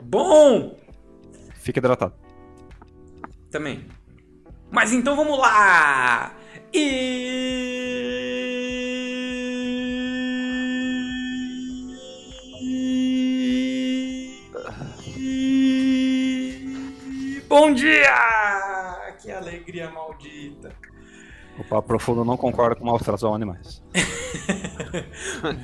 Bom! Fica hidratado. Também. Mas então vamos lá! Bom dia! Que alegria maldita! O Papo Profundo não concorda com maltração a animais.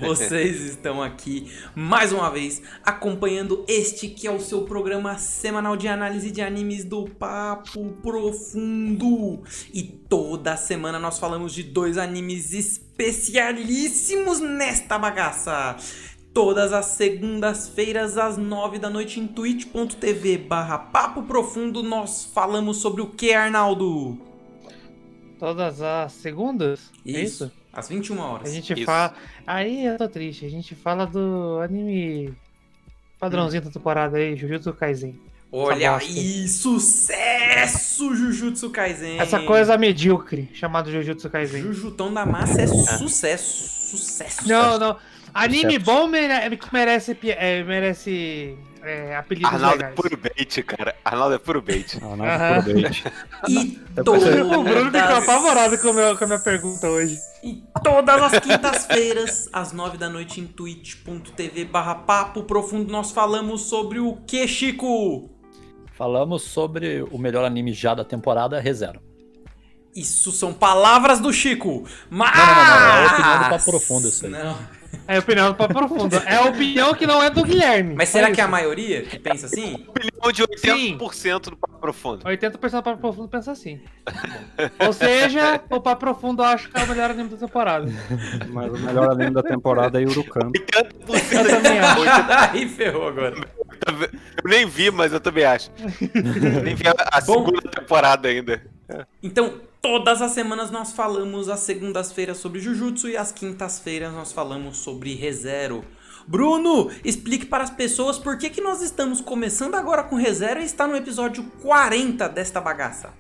Vocês estão aqui mais uma vez acompanhando este que é o seu programa semanal de análise de animes do Papo Profundo. E toda semana nós falamos de 2 animes especialíssimos nesta bagaça. Todas as segundas-feiras às 9 da noite em twitch.tv/Papo Profundo nós falamos sobre o que, Arnaldo? Todas as segundas? É isso? Às 21 horas. A gente Isso. fala. Aí eu tô triste. A gente fala do anime padrãozinho da temporada aí, Jujutsu Kaisen. Olha Essa bosta. aí, sucesso Jujutsu Kaisen. Essa coisa medíocre chamada Jujutsu Kaisen. Jujutão da massa é sucesso. Sucesso. Não. Anime Sucesso. bom merece apelidos Arnaldo é legais. puro bait, cara. Arnaldo é puro bait. Ah, não é puro bait. E O Bruno ficou todas... apavorado com a minha pergunta hoje. E todas as quintas-feiras, às 9 da noite em twitch.tv/Papo Profundo, nós falamos sobre o que, Chico? Falamos sobre o melhor anime já da temporada, ReZero. Isso são palavras do Chico. Mas... Não, é a opinião do Papo Profundo isso aí. Não. É a opinião do Papo Profundo. É a opinião que não é do Guilherme. Mas Só será que isso. é a maioria que pensa assim? Opinião de 80% do Papo Profundo. 80% do Papo Profundo pensa assim. Ou seja, o Papo Profundo acha que é o melhor anime da temporada. Mas o melhor anime da temporada é Urukan. 80% Eu também acho. Aí ferrou agora. Eu nem vi, mas eu também acho. Nem vi a Bom. segunda temporada ainda. Então, todas as semanas nós falamos às segundas-feiras sobre Jujutsu e às quintas-feiras nós falamos sobre ReZero. Bruno, explique para as pessoas por que nós estamos começando agora com ReZero e está no episódio 40 desta bagaça.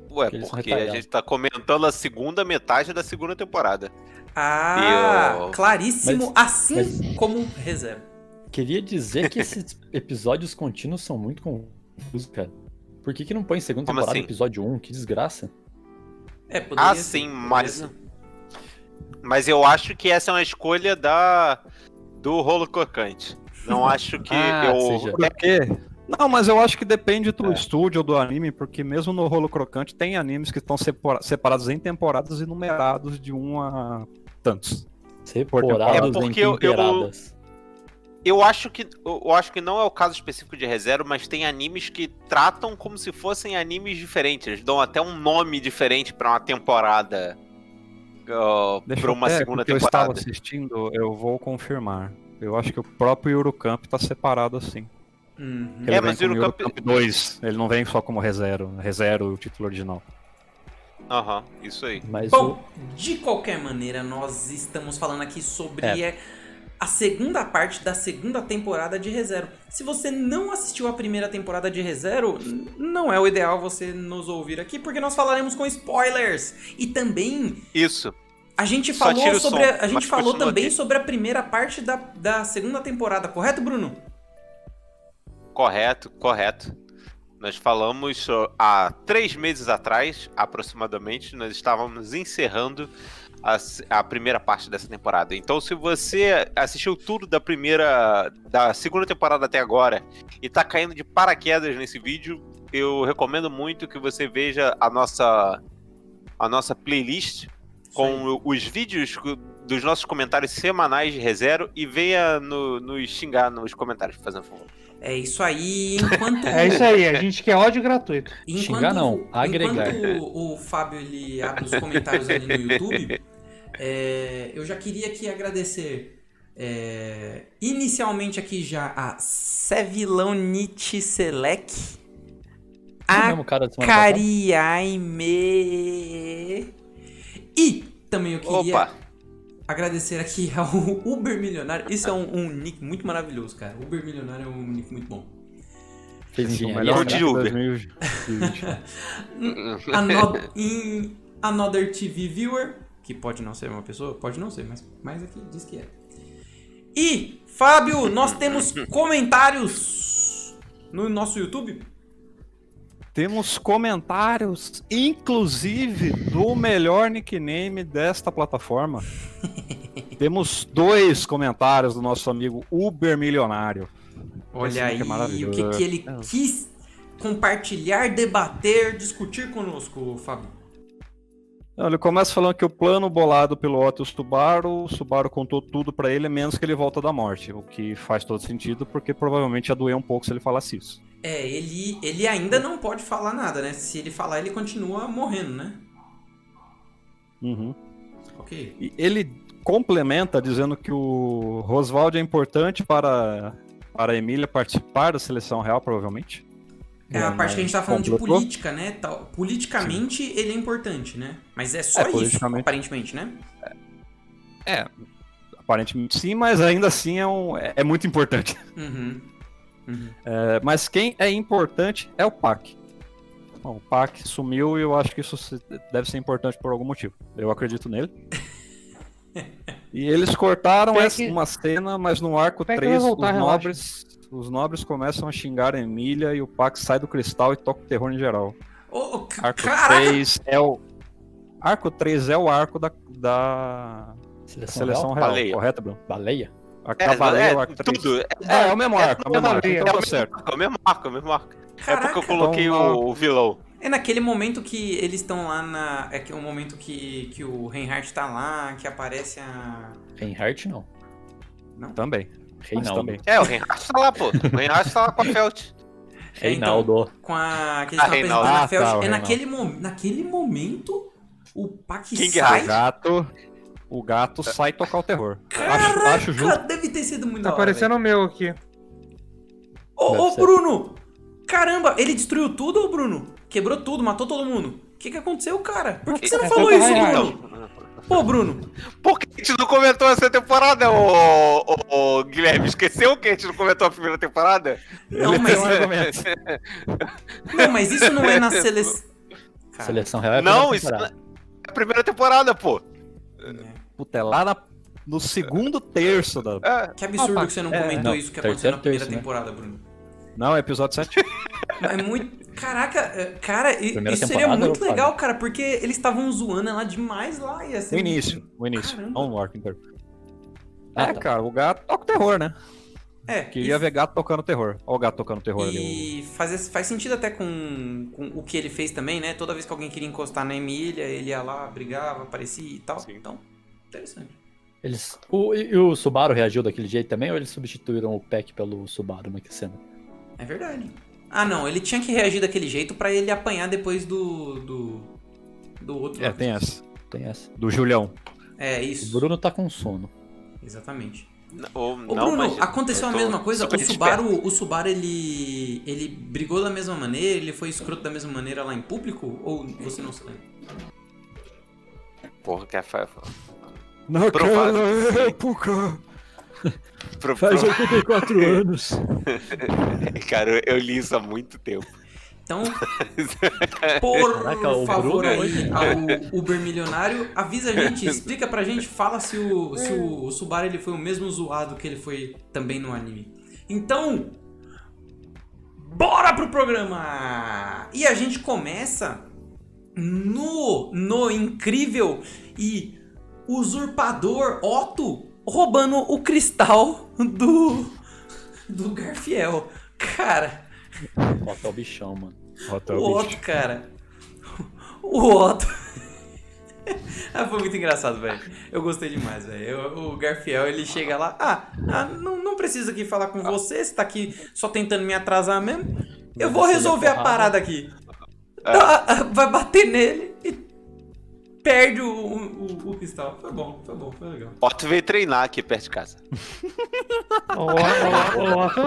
Ué, Eles são porque a retalhados. gente tá comentando a segunda metade da segunda temporada. Ah, Eu- claríssimo, Mas- assim como ReZero. Queria dizer que esses episódios contínuos são muito confusos, cara. Por que não põe segunda Como temporada assim? episódio 1? Que desgraça. É, poderia Ah, ser, sim, poderia mas... ser. Mas eu acho que essa é uma escolha do rolo crocante. Não acho que seja. Por quê? Não, mas eu acho que depende do É. estúdio ou do anime, porque mesmo no Rolo Crocante tem animes que estão separados em temporadas e numerados de 1 a tantos. Temporadas É porque eu- temperadas. Eu acho que não é o caso específico de ReZero, mas tem animes que tratam como se fossem animes diferentes. Eles dão até um nome diferente pra uma temporada. Pra uma segunda porque eu estava temporada. assistindo, eu vou confirmar. Eu acho que o próprio Eurocamp tá separado assim. Uhum. Ele mas vem como Eurocamp- Eurocamp 2, ele não vem só como ReZero. ReZero, o título original. Aham, isso aí. Mas Bom, de qualquer maneira, nós estamos falando aqui sobre a segunda parte da segunda temporada de ReZero. Se você não assistiu a primeira temporada de ReZero, não é o ideal você nos ouvir aqui, porque nós falaremos com spoilers. E também Isso. a gente Só falou tira o sobre som, a gente mas falou continua também aqui. sobre a primeira parte da segunda temporada, correto, Bruno? Correto. Nós falamos há 3 meses atrás, aproximadamente, nós estávamos encerrando a primeira parte dessa temporada. Então, se você assistiu tudo da segunda temporada até agora e tá caindo de paraquedas nesse vídeo, eu recomendo muito que você veja a nossa playlist com os vídeos dos nossos comentários semanais de ReZero e venha nos xingar nos comentários, fazendo favor. É isso aí, enquanto É isso aí, a gente quer ódio gratuito. Xingar não, agregar. Enquanto o Fábio ele abre os comentários ali no YouTube, eu já queria aqui agradecer inicialmente aqui já a Sevilão Nietzsche Selec, é o a mesmo cara da semana passada? Cariaime e também eu queria Opa! agradecer aqui ao Uber Milionário. Isso é um nick muito maravilhoso, cara. Uber Milionário é um nick muito bom. Fez O engenharia. melhor de anime de Uber. 2020. Another TV Viewer, que pode não ser uma pessoa, pode não ser, mas aqui diz que é. E, Fábio, nós temos comentários no nosso YouTube? Temos comentários, inclusive, do melhor nickname desta plataforma. Temos 2 comentários do nosso amigo Uber Milionário. Olha Esse aí nick é o maravilhoso. que ele quis compartilhar, debater, discutir conosco, Fábio. Ele começa falando que o plano bolado pelo Otto o Subaru contou tudo pra ele, menos que ele volta da morte. O que faz todo sentido, porque provavelmente ia doer um pouco se ele falasse isso. Ele ainda não pode falar nada, né? Se ele falar, ele continua morrendo, né? Uhum. Ok. E ele complementa dizendo que o Roswald é importante para a Emília participar da seleção real, provavelmente. É a parte que a gente tá falando de completou? política, né? Politicamente ele é importante, né? Mas é só isso, politicamente. aparentemente, né? Aparentemente sim, mas ainda assim é muito importante. Uhum. Mas quem é importante é o Pac. Bom, o Pac sumiu e eu acho que isso deve ser importante por algum motivo. Eu acredito nele. E eles cortaram uma cena, mas no arco Pac 3 vai voltar, os nobres começam a xingar a Emília e o Pac sai do cristal e toca o terror em geral. Arco Caraca! 3 é o arco da seleção real, Baleia. correto, Bruno? Baleia? A baleia é o arco 3. tudo. É o mesmo arco, é então tá certo. É o mesmo arco. É porque eu Caraca! coloquei Então, o vilão. É naquele momento que eles estão lá na... É que o momento que o Reinhardt tá lá, que aparece a... Reinhardt não. Também. Reinaldo. também. O Reinhardt tá lá, pô. O Reinhardt tá lá com a Felt. Reinaldo. Com a... Que eles estão Reinaldo. apresentando a Feld. Tá, o É Reinaldo. naquele momento, o Pac King sai... O gato sai tocar o terror. Caraca, Acho justo. deve ter sido muito Tá da hora, aparecendo o meu aqui. Ô, Deve ser. Bruno! Caramba, ele destruiu tudo, ô Bruno? Quebrou tudo, matou todo mundo. O que aconteceu, cara? Por que você não É, falou foi isso, pra Bruno? Pô, Bruno. Por que a gente não comentou essa temporada, ô Guilherme? Esqueceu que a gente não comentou a primeira temporada? Não, mas, Tem um argumento. não, mas isso não é na seleção. Seleção real é a Não, primeira isso não temporada. é a primeira temporada, pô. Puta, é lá no segundo terço da. Que absurdo Opa, que você não é, comentou não, isso que aconteceu na terceiro primeira terço, né? temporada, Bruno. Não, é episódio 7. É muito. Caraca, cara, Primeira isso seria temporada, muito eu legal, falo. cara, porque eles estavam zoando ela demais lá. Ia ser O início. Caramba. Não o arco inteiro. Ah, tá. Cara, o gato toca o terror, né? É, Queria ver gato tocando terror. Olha o gato tocando terror ali. E faz sentido até com o que ele fez também, né? Toda vez que alguém queria encostar na Emília, ele ia lá, brigava, aparecia e tal. Sim. Então, interessante. E o Subaru reagiu daquele jeito também, ou eles substituíram o Pac pelo Subaru naquela cena? É verdade. Ah, não, ele tinha que reagir daquele jeito pra ele apanhar depois do outro. É, tem essa. Tem essa. Do Julião. É, O isso. Bruno tá com sono. Exatamente. Ô, Ô, Bruno, mas aconteceu a eu tô mesma coisa? super O Subaru, ele brigou da mesma maneira? Ele foi escroto da mesma maneira lá em público? Ou você não se lembra? Porra, que é Naquela Provável que sim. época. Faz 84 anos. Cara, eu li isso há muito tempo. Então, por Caraca, o favor Bruno aí, hoje- ao Uber Milionário, avisa a gente, explica pra gente, fala se o Subaru ele foi o mesmo zoado que ele foi também no anime. Então, bora pro programa! E a gente começa no incrível e usurpador Otto roubando o cristal do Garfiel. Cara... Bota o bichão, mano. O Otto, cara. O Otto. Foi muito engraçado, velho. Eu gostei demais, velho. O Garfiel, ele chega lá. Não preciso aqui falar com você. Você tá aqui só tentando me atrasar mesmo. Eu vou resolver a parada aqui. Vai bater nele e perde o cristal. Foi bom, foi legal. Otto veio treinar aqui perto de casa. O Otto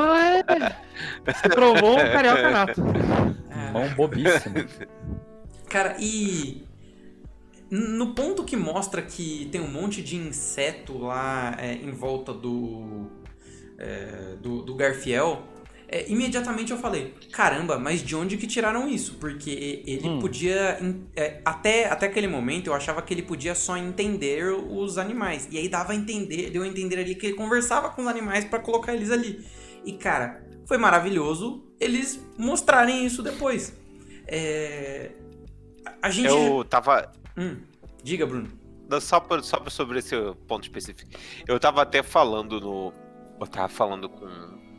se provou um carioca nato. Mão bobíssima. Cara, e no ponto que mostra que tem um monte de inseto lá em volta do Garfiel, imediatamente eu falei, caramba, mas de onde que tiraram isso? Porque ele podia, até aquele momento eu achava que ele podia só entender os animais, e aí deu a entender ali que ele conversava com os animais pra colocar eles ali. E cara, foi maravilhoso eles mostrarem isso depois. A gente... Eu tava... Diga, Bruno. Não, só sobre esse ponto específico. Eu tava até falando Eu tava falando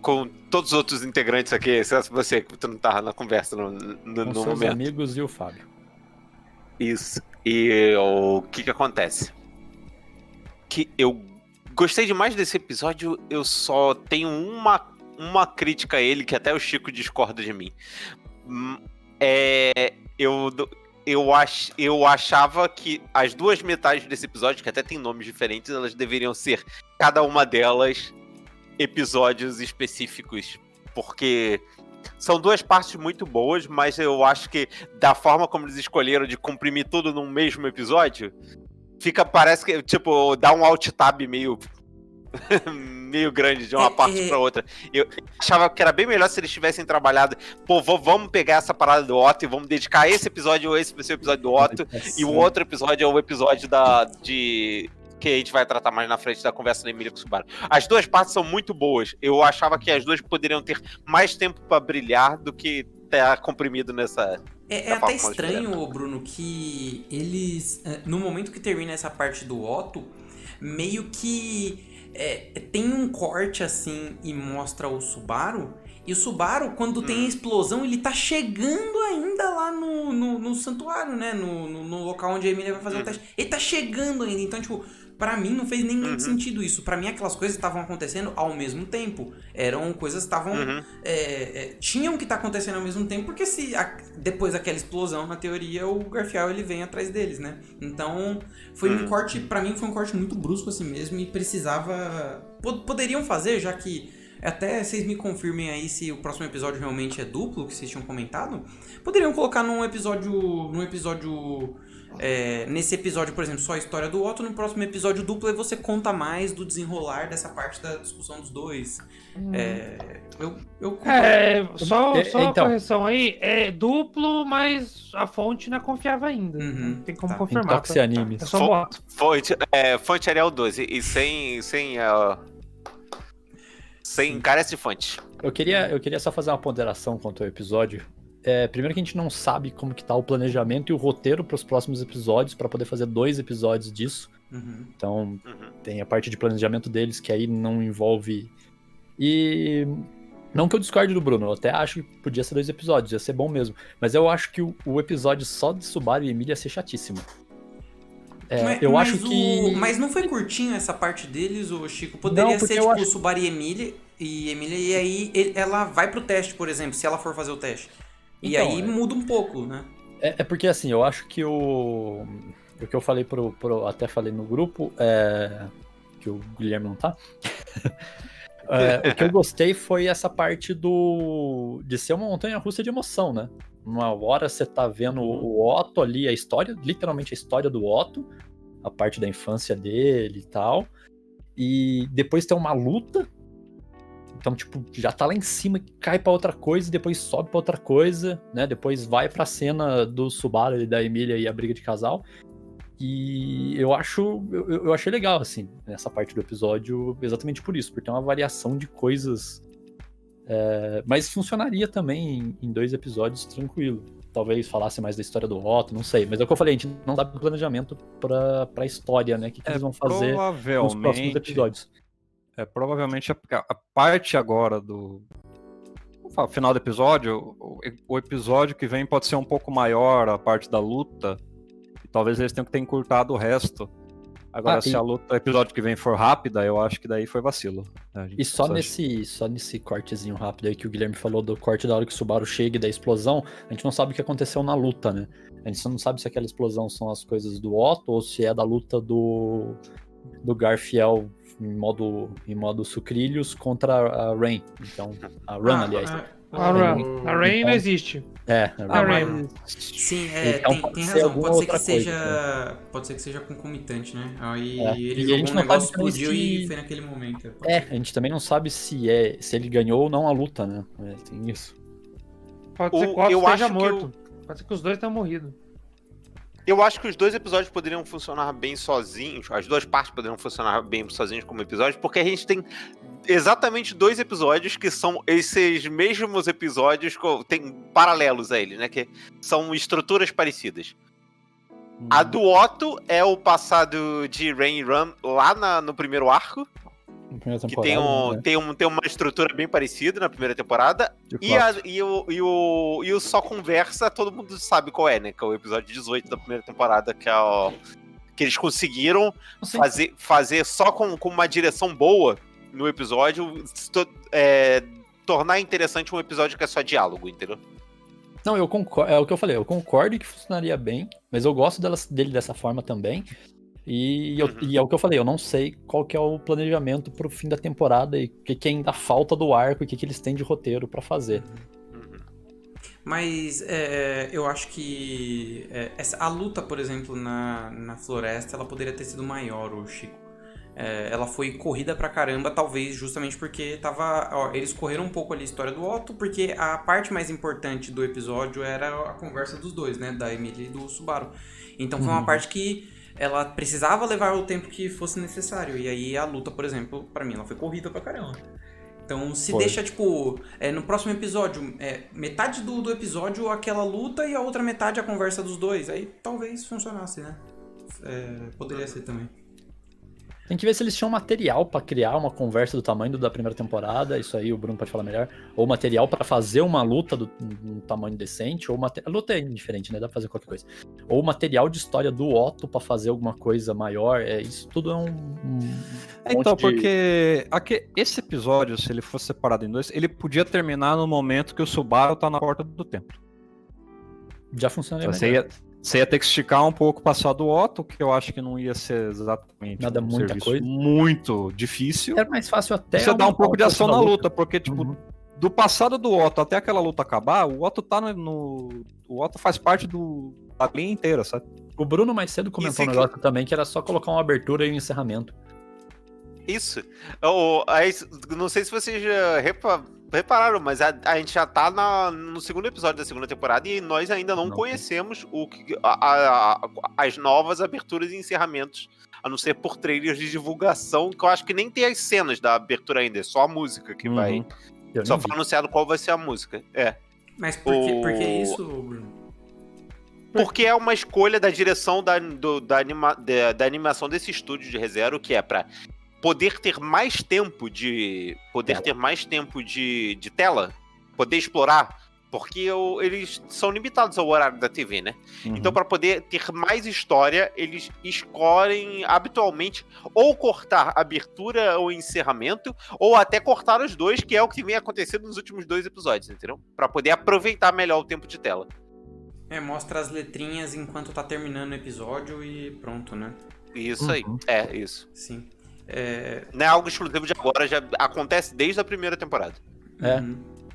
com todos os outros integrantes aqui, exceto você, que tu não tava na conversa no Com seus momento. amigos e o Fábio. Isso. E o que acontece? Que eu gostei demais desse episódio, eu só tenho uma crítica a ele, que até o Chico discorda de mim. Eu achava que as duas metades desse episódio, que até tem nomes diferentes, elas deveriam ser, cada uma delas, episódios específicos. Porque são duas partes muito boas, mas eu acho que da forma como eles escolheram de comprimir tudo num mesmo episódio, parece que, tipo, dá um alt tab meio grande de uma parte pra outra. Eu achava que era bem melhor se eles tivessem trabalhado, vamos pegar essa parada do Otto e vamos dedicar esse episódio a esse vai ser o episódio do Otto, e o outro episódio é o episódio que a gente vai tratar mais na frente da conversa da Emília com o Subaru. As duas partes são muito boas. Eu achava que as duas poderiam ter mais tempo pra brilhar do que tá comprimido nessa... É até estranho, Bruno, que eles, no momento que termina essa parte do Otto, meio que tem um corte assim e mostra o Subaru, e o Subaru, quando tem a explosão, ele tá chegando ainda lá no santuário, né? No local onde a Emília vai fazer o teste. Ele tá chegando ainda, então, tipo, pra mim não fez nem muito sentido isso. Pra mim aquelas coisas estavam acontecendo ao mesmo tempo. Eram coisas que estavam... tinham que estar acontecendo ao mesmo tempo, porque depois daquela explosão, na teoria, o Garfield ele vem atrás deles, né? Então, foi um corte... Pra mim foi um corte muito brusco assim mesmo, e precisava... Poderiam fazer, já que... Até vocês me confirmem aí se o próximo episódio realmente é duplo, que vocês tinham comentado. Poderiam colocar num episódio... nesse episódio, por exemplo, só a história do Otto. No próximo episódio duplo, aí você conta mais do desenrolar dessa parte da discussão dos dois. Só Então. uma correção aí. É duplo, mas a fonte não é confiável ainda. Não tem como confirmar. Intoxi Animes. É só boato. Fonte Arial 12 e sem carece de fonte. Eu queria só fazer uma ponderação quanto ao episódio. Primeiro que a gente não sabe como que tá o planejamento e o roteiro para os próximos episódios, para poder fazer 2 episódios disso. Então, tem a parte de planejamento deles que aí não envolve... E não que eu discorde do Bruno, eu até acho que podia ser 2 episódios, ia ser bom mesmo. Mas eu acho que o episódio só de Subaru e Emília ia ser chatíssimo. Mas não foi curtinho essa parte deles, ô Chico? Poderia ser tipo Subaru e Emília, e aí ela vai pro teste, por exemplo, se ela for fazer o teste. E então, aí muda um pouco, né? Porque assim, eu acho que o que eu falei até falei no grupo, que o Guilherme não tá. O que eu gostei foi essa parte de ser uma montanha-russa de emoção, né? Uma hora você tá vendo o Otto ali, a história, literalmente a história do Otto, a parte da infância dele e tal, e depois tem uma luta, então, tipo, já tá lá em cima, cai pra outra coisa e depois sobe pra outra coisa, né? Depois vai pra cena do Subaru e da Emília e a briga de casal. E eu achei legal, assim, nessa parte do episódio, exatamente por isso, porque tem uma variação de coisas. Mas funcionaria também em 2 episódios tranquilo. Talvez falasse mais da história do Otto, não sei. Mas é o que eu falei, a gente não dá planejamento pra história, né? O que eles vão fazer nos próximos episódios. Provavelmente a parte agora do final do episódio, o episódio que vem pode ser um pouco maior, a parte da luta, e talvez eles tenham que ter encurtado o resto. Agora, se o episódio que vem for rápida, eu acho que daí foi vacilo. E só nesse cortezinho rápido aí que o Guilherme falou do corte da hora que o Subaru chega e da explosão, a gente não sabe o que aconteceu na luta, né? A gente não sabe se aquela explosão são as coisas do Otto ou se é da luta do Garfield em modo sucrilhos contra a Rain. Então, a Run, aliás. A Rain não existe. A Rain. Sim, Então, tem pode ser razão. alguma Pode ser que outra coisa, seja. Pode ser que seja concomitante, né? Aí E ele a jogou gente um não negócio, sabe também explodiu se- e foi naquele momento. A gente também não sabe se ele ganhou ou não a luta, né? Tem isso. Pode ser que o Otto Eu esteja acho que morto. Pode ser que os dois tenham morrido. Eu acho que os dois episódios poderiam funcionar bem sozinhos, as duas partes poderiam funcionar bem sozinhos como episódios, porque a gente tem exatamente 2 episódios que são esses mesmos episódios, tem paralelos a eles, né? Que são estruturas parecidas. A do Otto é o passado de Rain e Run lá no primeiro arco, Primeira que temporada, né? tem uma estrutura bem parecida na primeira temporada. E o Só Conversa, todo mundo sabe qual é, né? Que é o episódio 18 da primeira temporada, que eles conseguiram fazer só com uma direção boa no episódio, tornar interessante um episódio que é só diálogo, entendeu? Não, eu concordo, é o que eu falei, eu concordo que funcionaria bem, mas eu gosto dele dessa forma também. E é o que eu falei, eu não sei qual que é o planejamento pro fim da temporada e o que ainda falta do arco e o que eles têm de roteiro pra fazer. Mas eu acho que a luta, por exemplo, na floresta, ela poderia ter sido maior, o Chico. Ela foi corrida pra caramba, talvez justamente porque eles correram um pouco ali a história do Otto, porque a parte mais importante do episódio era a conversa dos dois, né? Da Emily e do Subaru. Então foi uma parte que ela precisava levar o tempo que fosse necessário. E aí a luta, por exemplo, pra mim, ela foi corrida pra caramba. Então se deixa, tipo, no próximo episódio, metade do episódio aquela luta e a outra metade a conversa dos dois. Aí talvez funcionasse, né? Poderia ser também. Tem que ver se eles tinham material pra criar uma conversa do tamanho da primeira temporada, isso aí o Bruno pode falar melhor, ou material pra fazer uma luta num tamanho decente, ou a luta é indiferente, né, dá pra fazer qualquer coisa. Ou material de história do Otto pra fazer alguma coisa maior, isso tudo é Então, porque esse episódio, se ele fosse separado em 2, ele podia terminar no momento que o Subaru tá na porta do templo. Já funcionaria Então, melhor. Você ia ter que esticar um pouco o passado do Otto, que eu acho que não ia ser exatamente Nada, muita serviço coisa. muito difícil. Era mais fácil até Você dá um pouco de ação na luta, porque, tipo, Uhum. do passado do Otto até aquela luta acabar, o Otto tá o Otto faz parte da linha inteira, sabe? O Bruno mais cedo comentou um negócio também, que era só colocar uma abertura e um encerramento. Isso. Não sei se vocês já repararam, mas a gente já tá no segundo episódio da segunda temporada e nós ainda não conhecemos as novas aberturas e encerramentos, a não ser por trailers de divulgação, que eu acho que nem tem as cenas da abertura ainda, é só a música que vai. Só foi anunciado qual vai ser a música. Mas por que isso, Bruno? Porque é uma escolha da direção da animação desse estúdio de ReZero, que é pra poder ter mais tempo de tela, poder explorar, porque eles são limitados ao horário da TV, né? Então, para poder ter mais história, eles escolhem habitualmente ou cortar abertura ou encerramento, ou até cortar os dois, que é o que vem acontecendo nos últimos 2 episódios, entendeu? Para poder aproveitar melhor o tempo de tela. Mostra as letrinhas enquanto tá terminando o episódio e pronto, né? Isso aí, isso. Sim. Não é algo exclusivo de agora, já acontece desde a primeira temporada.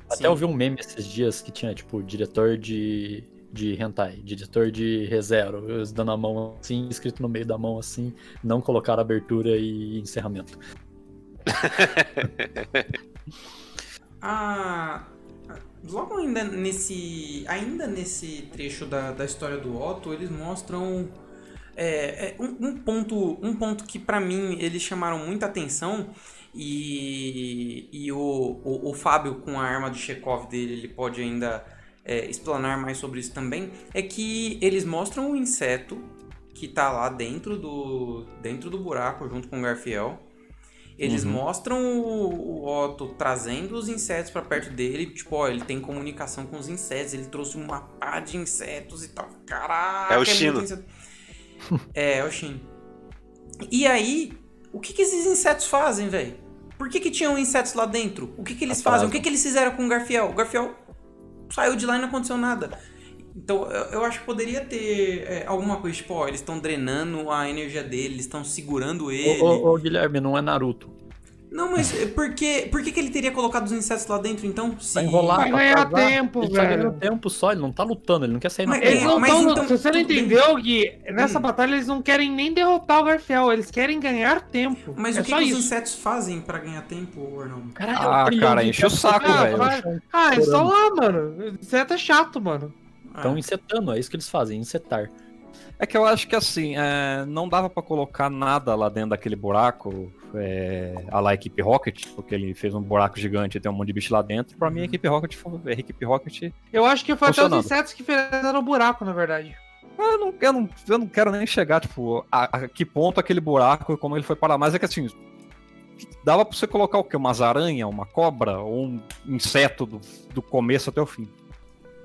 Até eu vi um meme esses dias que tinha, tipo, diretor de hentai, diretor de ReZero, eles dando a mão assim, escrito no meio da mão assim, não colocar abertura e encerramento. Logo ainda nesse trecho da história do Otto, eles mostram um ponto que pra mim eles chamaram muita atenção e o Fábio, com a arma de Chekhov dele, ele pode ainda explanar mais sobre isso também, é que eles mostram o inseto que tá lá dentro do buraco junto com o Garfiel. Eles mostram o Otto trazendo os insetos pra perto dele. Tipo, ele tem comunicação com os insetos. Ele trouxe uma pá de insetos e tal. Caraca, é o Chino. É o Chino. E aí, o que esses insetos fazem, velho? Por que tinham insetos lá dentro? O que eles fazem? O que eles fizeram com o Garfiel? O Garfiel saiu de lá e não aconteceu nada. Então, eu acho que poderia ter alguma coisa, tipo, ó, eles estão drenando a energia dele, eles estão segurando ele. Ô, Guilherme, não é Naruto. Não, mas por que ele teria colocado os insetos lá dentro, então? Se... Vai enrolar, Vai pra ganhar atrasar. tempo, Ele tá velho. ganhando tempo só, ele não tá lutando, ele não quer sair na Mas Eles não Mas tão- então, Se você não tudo bem. entendeu, Gui, nessa batalha eles não querem nem derrotar o Garfiel, eles querem ganhar tempo. Mas é o que só os isso. insetos fazem pra ganhar tempo, Arnaldo? Caralho, Ah, um trilhão cara, de enche o insetos saco, que velho. vai no chão. Eles estão lá, mano. Inseto é chato, mano. Estão insetando, é isso que eles fazem, insetar. É que eu acho que assim, não dava pra colocar nada lá dentro daquele buraco, a lá Equipe Rocket, porque ele fez um buraco gigante e tem um monte de bicho lá dentro. Pra mim, a Equipe Rocket Eu acho que foi até Funcionando. os insetos que fizeram o buraco, na verdade. eu não quero nem chegar, tipo, a que ponto aquele buraco e como ele foi parar. Mas é que assim, dava pra você colocar o quê? Umas aranhas, uma cobra ou um inseto do começo até o fim.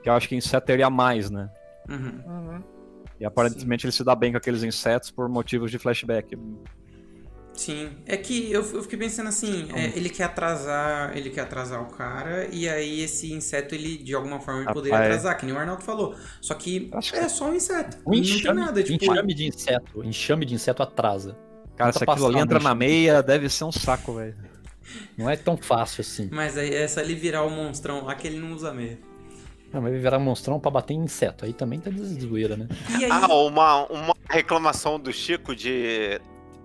Que eu acho que inseto teria mais, né? Uhum. E aparentemente ele se dá bem com aqueles insetos por motivos de flashback. Sim, é que eu fiquei pensando assim, ele quer atrasar o cara, e aí esse inseto, ele de alguma forma ele poderia atrasar, que nem o Arnaldo falou. Só que Acho que é só um inseto, Um não tem nada, tipo... enxame de inseto atrasa. Cara, Tenta se aquilo ali passar entra um na meia, deve ser um saco, velho. Não é tão fácil assim. Mas aí é só ele virar o monstrão lá que ele não usa meia. Não, mas vai virar monstrão pra bater em inseto. Aí também tá de zoeira, né? E aí... Uma reclamação do Chico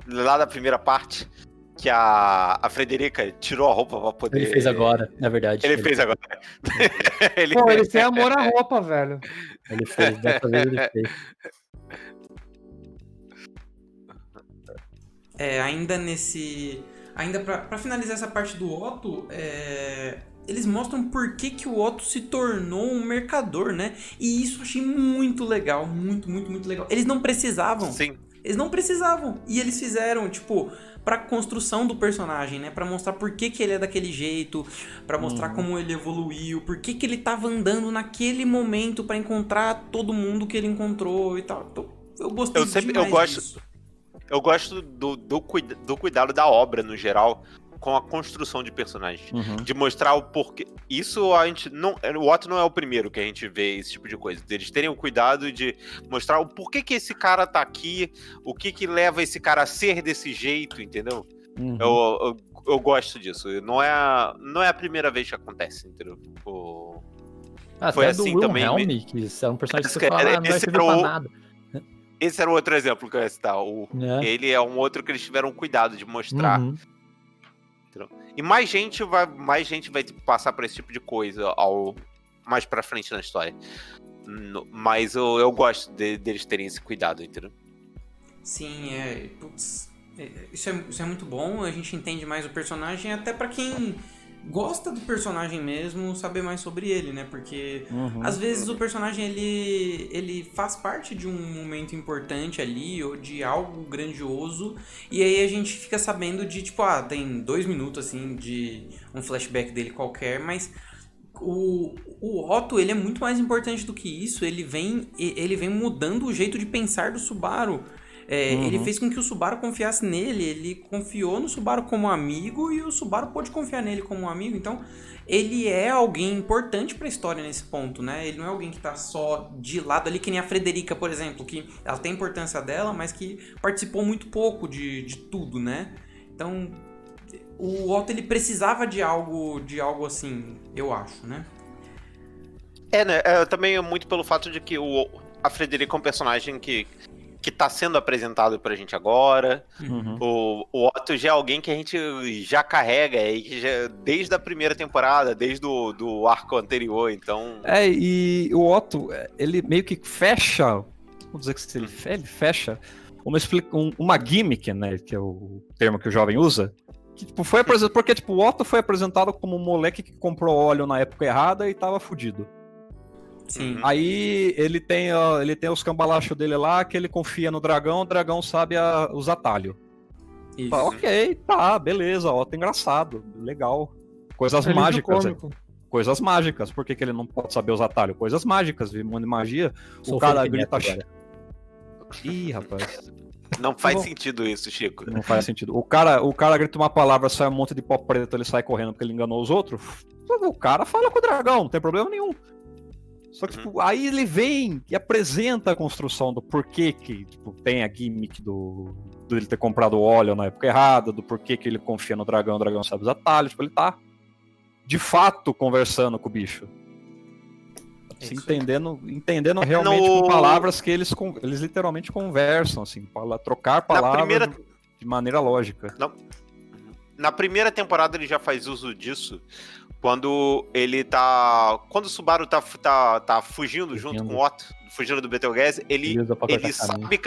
lá da primeira parte, que a Frederica tirou a roupa pra poder... Ele fez agora, na verdade. Ele fez agora. Pô, eles têm amor à roupa, velho. Ele fez, dessa vez ele fez. Ainda pra finalizar essa parte do Otto, eles mostram por que o Otto se tornou um mercador, né? E isso eu achei muito legal, muito, muito, muito legal. Eles não precisavam. Sim. Eles não precisavam. E eles fizeram, tipo, pra construção do personagem, né? Pra mostrar por que ele é daquele jeito, pra mostrar como ele evoluiu, por que ele tava andando naquele momento pra encontrar todo mundo que ele encontrou e tal. Então, eu gostei demais disso. Eu gosto do cuidado da obra, no geral, com a construção de personagens. Uhum. De mostrar o porquê. Isso a gente não... O Otto não é o primeiro que a gente vê esse tipo de coisa. Eles terem o cuidado de mostrar o porquê que esse cara tá aqui, o que leva esse cara a ser desse jeito, entendeu? Uhum. Eu gosto disso. Não é a primeira vez que acontece, entendeu? Foi Até assim do também. Wilhelm, que é um personagem que Esse você fala, não vai esse servir era pra o- nada. Esse era o outro exemplo que eu ia citar. Ele é um outro que eles tiveram cuidado de mostrar. Uhum. E mais gente vai passar por esse tipo de coisa mais pra frente na história. Mas eu gosto deles terem esse cuidado, entendeu? Sim, putz, isso é muito bom, a gente entende mais o personagem, até pra quem gosta do personagem mesmo, saber mais sobre ele, né? Porque às vezes o personagem ele faz parte de um momento importante ali, ou de algo grandioso, e aí a gente fica sabendo de, tipo, tem 2 minutos, assim, de um flashback dele qualquer, mas o Otto, ele é muito mais importante do que isso, ele vem mudando o jeito de pensar do Subaru. Ele fez com que o Subaru confiasse nele, ele confiou no Subaru como amigo e o Subaru pôde confiar nele como um amigo, então ele é alguém importante pra história nesse ponto, né? Ele não é alguém que tá só de lado ali, que nem a Frederica, por exemplo, que ela tem a importância dela, mas que participou muito pouco de tudo, né? Então o Otto, ele precisava de algo assim, eu acho, né? Né? Também é muito pelo fato de que a Frederica é um personagem que tá sendo apresentado pra gente agora. Uhum. O Otto já é alguém que a gente já carrega aí, que desde a primeira temporada, desde do arco anterior, então... E o Otto, ele meio que fecha, vamos dizer que ele fecha uma gimmick, né, que é o termo que o jovem usa, que tipo, foi apresentado, porque tipo, o Otto foi apresentado como um moleque que comprou óleo na época errada e tava fudido. Sim. Aí ele tem os cambalachos dele lá, que ele confia no dragão, o dragão sabe os atalhos. Isso. Ok, tá, beleza, Otto engraçado, legal. Coisas Alívio mágicas. cômico. Coisas mágicas. Por que ele não pode saber os atalhos? Coisas mágicas, mundo de magia. Sou O cara Felipe grita. Neto agora. Ih, rapaz. Não faz Bom. sentido isso, Chico. Não faz sentido. O cara grita uma palavra, sai um monte de pó preto, ele sai correndo porque ele enganou os outros. O cara fala com o dragão, não tem problema nenhum. Só que, tipo, aí ele vem e apresenta a construção do porquê que, tipo, tem a gimmick do ele ter comprado o óleo na época errada, do porquê que ele confia no dragão, o dragão sabe os atalhos, tipo, ele tá, de fato, conversando com o bicho. Se entendendo realmente com palavras que eles literalmente conversam, assim, trocar palavras de maneira lógica. Na primeira temporada ele já faz uso disso, quando ele tá... Quando o Subaru tá fugindo junto com o Otto, fugindo do Betelgeuse, ele sabe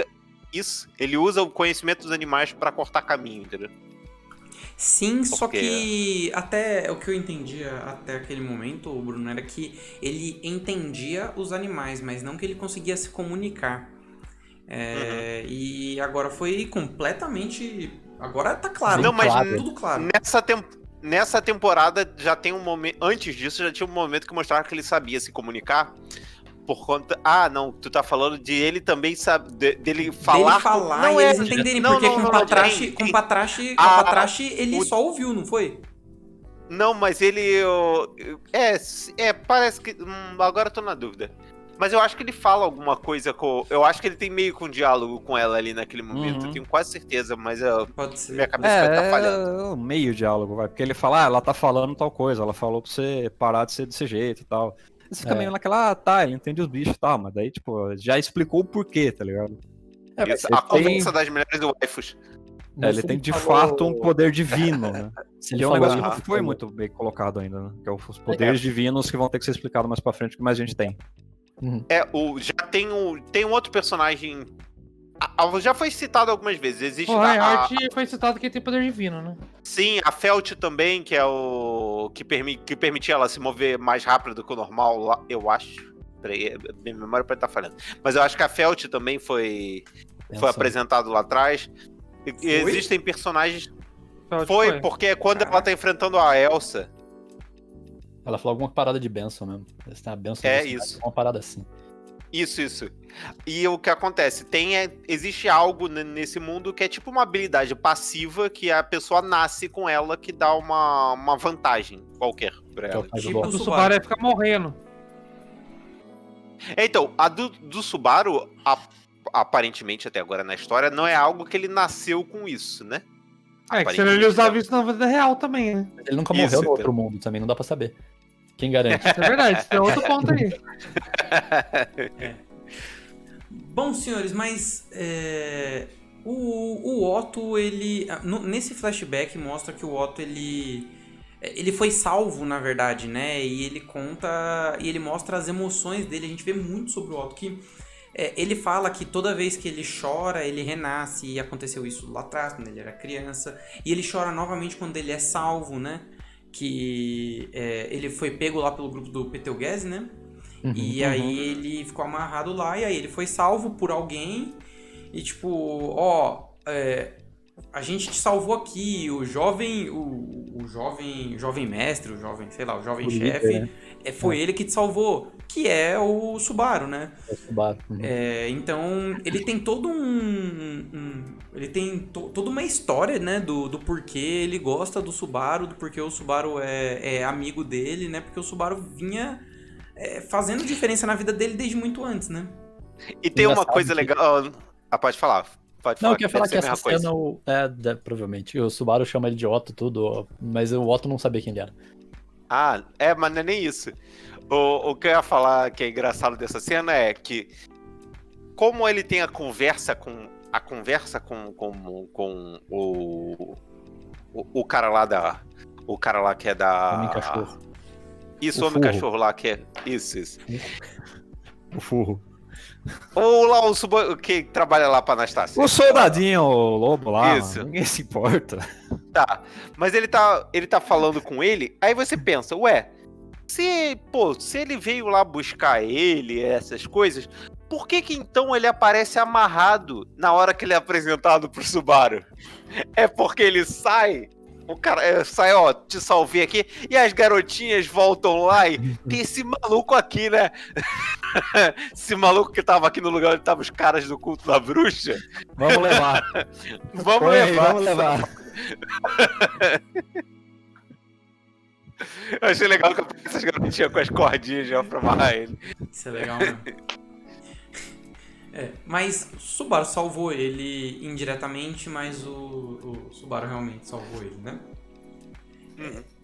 isso, ele usa o conhecimento dos animais pra cortar caminho, entendeu? Sim, só que até o que eu entendia até aquele momento, Bruno, era que ele entendia os animais, mas não que ele conseguia se comunicar. E agora foi completamente... Agora tá claro, não, mas tudo claro. Nessa temporada já tem um momento... Antes disso já tinha um momento que mostrava que ele sabia se comunicar. Por conta... Ah, não, tu tá falando de ele também sabe... Dele falar... Não, eles entenderem, porque com o Patrache ele só ouviu, não foi? Não, mas ele... parece que... agora eu tô na dúvida. Mas eu acho que ele fala alguma coisa com... Eu acho que ele tem meio que um diálogo com ela ali naquele momento. Eu tenho quase certeza, mas Pode ser. Minha cabeça vai estar falhando. É meio diálogo, vai. Porque ele fala, ela tá falando tal coisa, ela falou pra você parar de ser desse jeito e tal. Você fica meio naquela, ele entende os bichos e tal, mas daí, tipo, já explicou o porquê, tá ligado? A conversa das mulheres do waifus. Ele tem de fato um poder divino, né? Que é um negócio que não foi muito bem colocado ainda, né? Que é os poderes divinos que vão ter que ser explicados mais pra frente, que mais a gente tem. Já tem um outro personagem. Já foi citado algumas vezes. Existe o Reinhardt foi citado que tem poder divino, né? Sim, a Felt também, que é o que permitia ela se mover mais rápido que o normal, eu acho. Peraí, minha memória pode estar falhando. Mas eu acho que a Felt também foi apresentado lá atrás. Existem personagens. Foi, porque quando ela tá enfrentando a Elsa. Ela falou alguma parada de benção mesmo. A benção isso. Uma parada assim. Isso. E o que acontece? Existe algo nesse mundo que é tipo uma habilidade passiva que a pessoa nasce com ela, que dá uma vantagem qualquer pra ela. Tipo, o Subaru ia ficar morrendo. Então, a do Subaru, aparentemente até agora na história, não é algo que ele nasceu com isso, né? Que se ele usava isso na vida real também, né? Ele nunca morreu no outro mundo também, não dá pra saber. Quem garante? É verdade, tem outro ponto aí. Bom, senhores, mas o Otto, ele... Nesse flashback mostra que o Otto, ele foi salvo, na verdade, né? E ele conta... E ele mostra as emoções dele. A gente vê muito sobre o Otto, que... ele fala que toda vez que ele chora, ele renasce. E aconteceu isso lá atrás, quando ele era criança. E ele chora novamente quando ele é salvo, né? Que ele foi pego lá pelo grupo do Betelgeuse, né? E aí ele ficou amarrado lá. E aí ele foi salvo por alguém. E tipo, a gente te salvou aqui. O jovem mestre, o jovem chefe, né? Foi ele que te salvou. Que é o Subaru, né? É o Subaru. Então, ele tem todo ele tem toda uma história, né? Do porquê ele gosta do Subaru, do porquê o Subaru é amigo dele, né? Porque o Subaru vinha fazendo diferença na vida dele desde muito antes, né? E tem uma coisa legal... pode falar. Não, eu queria falar que essa cena, provavelmente, o Subaru chama ele de Otto, tudo, mas o Otto não sabia quem ele era. Mas não é nem isso. O que eu ia falar que é engraçado dessa cena é que, como ele tem a conversa com o cara lá o cara lá que é da... Homem cachorro. Isso, o homem cachorro lá que é... Isso. O furro. Ou lá que trabalha lá pra Anastácia. O soldadinho, o lobo lá, isso. Ninguém se importa. Tá, mas ele tá falando com ele, aí você pensa, se ele veio lá buscar ele, essas coisas, por que então ele aparece amarrado na hora que ele é apresentado pro Subaru? É porque ele sai... O cara sai, te salvei aqui, e as garotinhas voltam lá e tem esse maluco aqui, né? Esse maluco que tava aqui no lugar onde estavam os caras do culto da bruxa. Vamos levar. Vamos levar. Eu achei legal que essas garotinhas com as cordinhas já pra amarrar ele. Isso é legal, né? Mas o Subaru salvou ele indiretamente, mas o Subaru realmente salvou ele, né?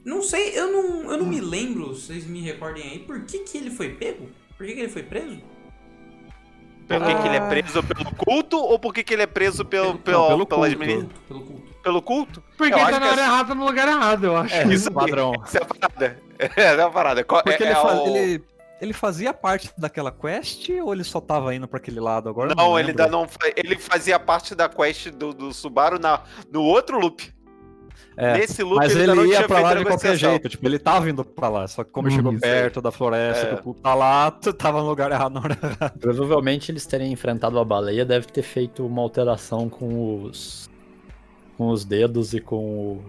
Não sei, eu não me lembro, vocês me recordem aí, por que ele foi pego? Por que ele foi preso? Por que ele é preso pelo culto ou por que ele é preso pelas culto. meninas? Pelo culto. Pelo culto? Porque Eu tá acho na que hora errada no lugar errado, eu acho. É isso aí. Padrão. Essa é a parada. Essa é a parada. Porque ele fazia parte daquela quest ou ele só tava indo pra aquele lado agora? Eu Não, ele lembro. ainda não. Ele fazia parte da quest do Subaru no outro loop. É, Nesse loop mas ainda não ele ia tinha pra lá feito de a qualquer negociação. jeito, tipo, ele tava indo pra lá, só que como chegou Isso perto da floresta, que o culto tá lá, tu tava no lugar errado na hora errada. Provavelmente eles terem enfrentado a baleia deve ter feito uma alteração com os dedos e com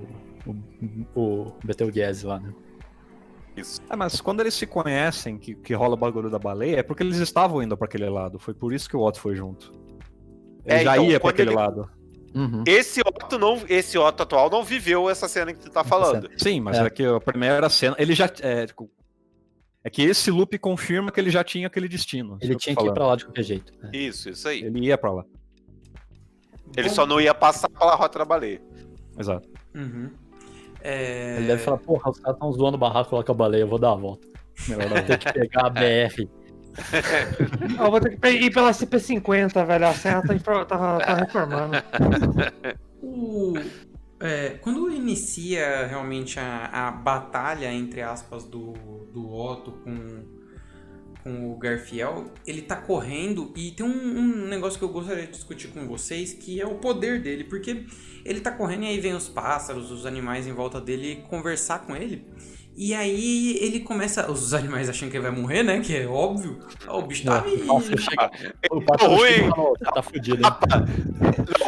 o Betelgeuse lá, né? Isso. Mas quando eles se conhecem, que rola o bagulho da baleia, é porque eles estavam indo pra aquele lado, foi por isso que o Otto foi junto. Ele já então, ia pra quando aquele ele- lado. Uhum. Esse Otto atual não viveu essa cena que tu tá falando. Sim, mas É. é que a primeira cena, ele já... É que esse loop confirma que ele já tinha aquele destino. Ele isso tinha eu tô que ir falando. pra lá de qualquer jeito. né? Isso aí. Ele ia pra lá, Ele Bom, só não ia passar pela rota da baleia. exato. Uhum. Ele deve falar, porra, os caras estão zoando o barraco lá com a baleia, eu vou dar a volta. Melhor Vou ter que pegar a BR. Eu vou ter que ir pela CP50, velho. A serra tá reformando. Quando inicia realmente a batalha, entre aspas, do Otto com o Garfiel, ele tá correndo e tem um negócio que eu gostaria de discutir com vocês, que é o poder dele, porque ele tá correndo e aí vem os pássaros, os animais em volta dele conversar com ele. E aí ele começa, os animais achando que ele vai morrer, né? Que é óbvio. O bicho tá aí. O pássaro ruim. chega e fala, "Ó, tá fudido, hein?"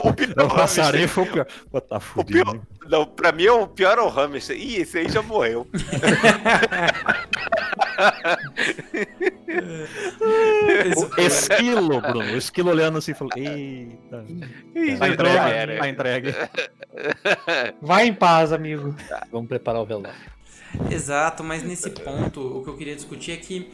O pior O é o passarinho hamster. foi o pior. Pô, tá O fudido. pior, hein? não, pra mim o pior é o hamster. Ih, esse aí já morreu. O esquilo, Bruno. O esquilo olhando assim e falou: Eita. Ih, Tá já entregue. era. Tá entregue. Vai em paz, amigo. Vamos preparar o velório. Exato, mas nesse ponto, o que eu queria discutir é que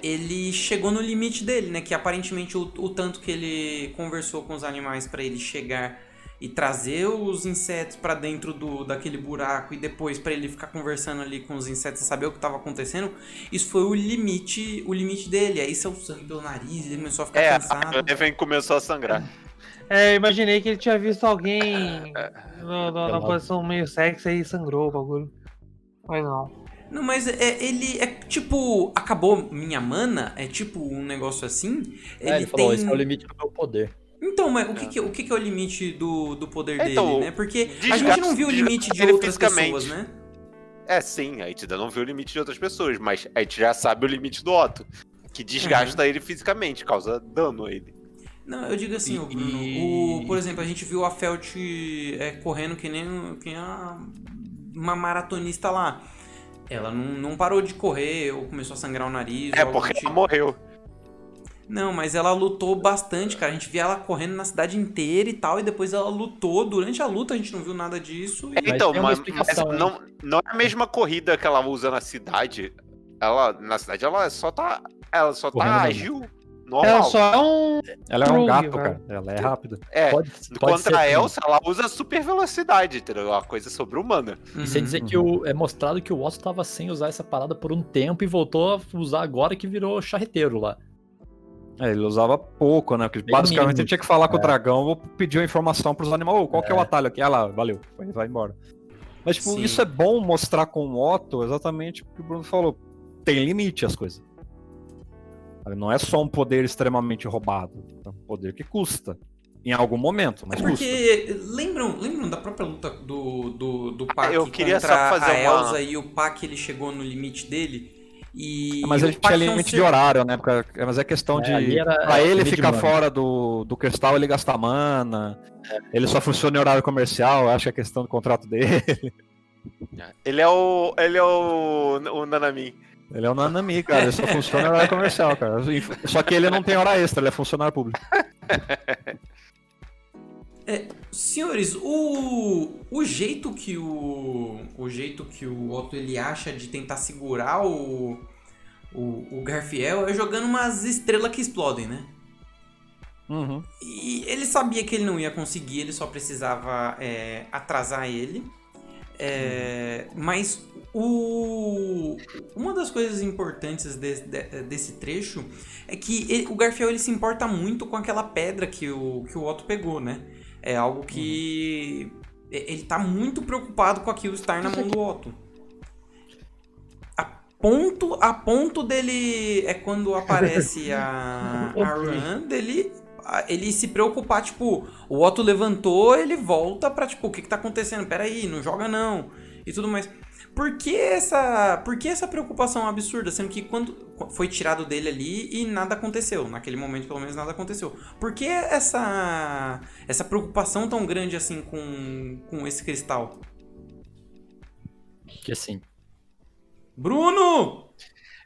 ele chegou no limite dele, né? Que aparentemente o tanto que ele conversou com os animais pra ele chegar e trazer os insetos pra dentro daquele buraco e depois pra ele ficar conversando ali com os insetos e saber o que tava acontecendo, isso foi o limite dele. Aí saiu sangue pelo nariz, ele começou a ficar A cansado. Eleven começou a sangrar. Imaginei que ele tinha visto alguém na posição meio sexy e sangrou o bagulho. Mas não. Não, mas ele é tipo, acabou minha mana, é tipo um negócio assim. Ele falou, esse é o limite do meu poder. Então, mas o que é o limite do poder Então, dele, né? Porque a desgaste- gente não viu o limite de ele outras fisicamente. pessoas, né? Sim, a gente ainda não viu o limite de outras pessoas, mas a gente já sabe o limite do Otto. Que desgasta ele fisicamente, causa dano a ele. Não, eu digo assim, o Bruno. Por exemplo, a gente viu a Felt correndo que nem uma maratonista lá. Ela não parou de correr ou começou a sangrar o nariz. ou algo Porque do tipo. ela morreu. Não, mas ela lutou bastante, cara. A gente via ela correndo na cidade inteira e tal, e depois ela lutou. Durante a luta a gente não viu nada disso. E... Então, tem uma mas explicação, hein? não é a mesma corrida que ela usa na cidade. Na cidade ela só tá Correndo ágil, normal. Ela só é um. Ela é um Rogue, gato, velho. cara. Ela é rápida. Pode ser Contra a também. Elsa, ela usa super velocidade, entendeu? Uma coisa sobre-humana. E sem dizer que é mostrado que o Otto tava sem usar essa parada por um tempo e voltou a usar agora que virou charreteiro lá. Ele usava pouco, né? Porque Bem basicamente mínimo. ele tinha que falar com o dragão ou pedir uma informação pros animais. Ô, qual que é o atalho aqui? Ah lá, valeu. Vai embora. Mas, tipo, Sim. isso é bom mostrar com o Otto exatamente o que o Bruno falou. Tem limite as coisas. Não é só um poder extremamente roubado. É um poder que custa. Em algum momento, mas custa. Porque lembram da própria luta do Pac eu queria contra só fazer a uma- Elsa e o Pac ele chegou no limite dele e Mas o ele Pac tinha é um limite ser- de horário, né? Mas é questão ali de. era Pra ele limite de ficar mana. fora do cristal, ele gasta mana. Ele só funciona em horário comercial, eu acho que é questão do contrato dele. Ele é o Nanamin. Ele é o Nanami, cara. Ele só funciona em horário comercial, cara. Só que ele não tem hora extra, ele é funcionário público. Senhores, o jeito que o Otto ele acha de tentar segurar o Garfiel é jogando umas estrelas que explodem, né? Uhum. E ele sabia que ele não ia conseguir, ele só precisava atrasar ele. Mas uma das coisas importantes desse trecho é que o Garfiel ele se importa muito com aquela pedra que o Otto pegou, né? É algo que ele tá muito preocupado com aquilo estar na mão do Otto. A ponto dele é quando aparece a Run dele. Ele se preocupar, tipo, o Otto levantou, ele volta pra, tipo, o que tá acontecendo? Peraí, não joga não. E tudo mais. Por que essa preocupação absurda? Sendo que quando foi tirado dele ali e nada aconteceu. Naquele momento, pelo menos, nada aconteceu. Por que essa preocupação tão grande assim com esse cristal? Que assim. Bruno!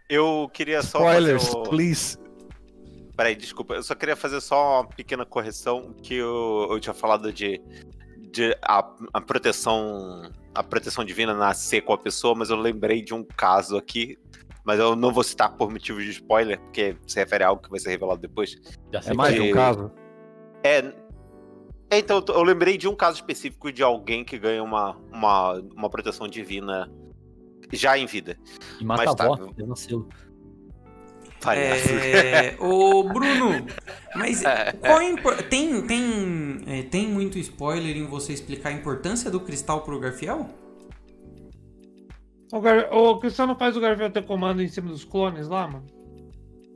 Eu queria só Spoilers, fazer please. Peraí, desculpa. Eu só queria fazer só uma pequena correção que eu tinha falado de a proteção divina nascer com a pessoa, mas eu lembrei de um caso aqui, mas eu não vou citar por motivos de spoiler, porque se refere a algo que vai ser revelado depois. Já sei É mais qual de um caso? Então, eu lembrei de um caso específico de alguém que ganha uma proteção divina já em vida. E mata Mas a tá. avó, tem vacilo. Palhaço. Ô Bruno, mas tem muito spoiler em você explicar a importância do cristal pro Garfiel? O Cristiano faz o Garfiel ter comando em cima dos clones lá, mano?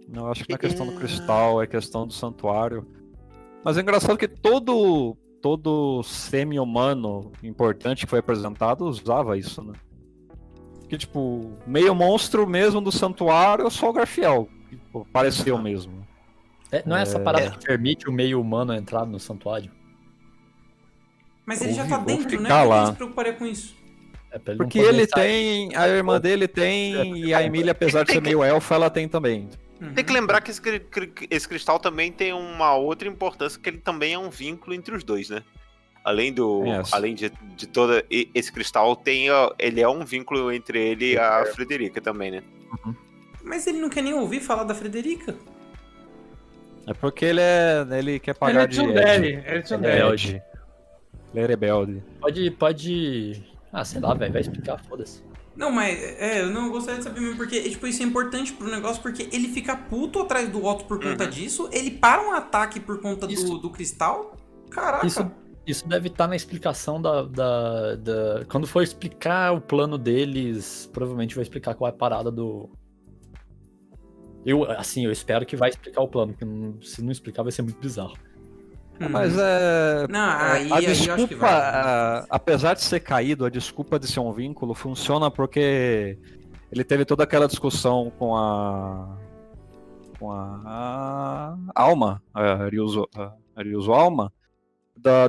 Não, acho que não é questão do cristal, é questão do santuário. Mas é engraçado que todo semi-humano importante que foi apresentado usava isso, né? Que, tipo, meio monstro mesmo do santuário, só o Garfiel. Que, pô, pareceu mesmo. Não é essa parada que permite o meio humano entrar no santuário? Mas ele já tá Vou dentro, né? ficar Por que lá. ele se preocuparia com isso? É pra ele Porque não poder ele sair. tem, a irmã dele tem, e a Emília, apesar de ser meio elfa, ela tem também. Tem que lembrar que esse cristal também tem uma outra importância, que ele também é um vínculo entre os dois, né? Além de todo esse cristal, ele é um vínculo entre ele e a Frederica também, né? Mas ele não quer nem ouvir falar da Frederica. É porque ele quer Ele pagar é de tsundere, ele é Ele tsundere. é rebelde. Pode. Ah, sei lá, velho. Vai explicar, foda-se. Não, mas eu não gostaria de saber mesmo, porque tipo, isso é importante pro negócio, porque ele fica puto atrás do Otto por conta disso, ele para um ataque por conta do cristal. Caraca. Isso deve estar na explicação Quando for explicar o plano deles, provavelmente vai explicar qual é a parada do. Eu espero que vai explicar o plano, porque se não explicar vai ser muito bizarro. Mas Não, aí a eu acho que desculpa, vai. apesar de ser caído, a desculpa de ser um vínculo funciona porque ele teve toda aquela discussão com a Alma, a Ryuzo Alma,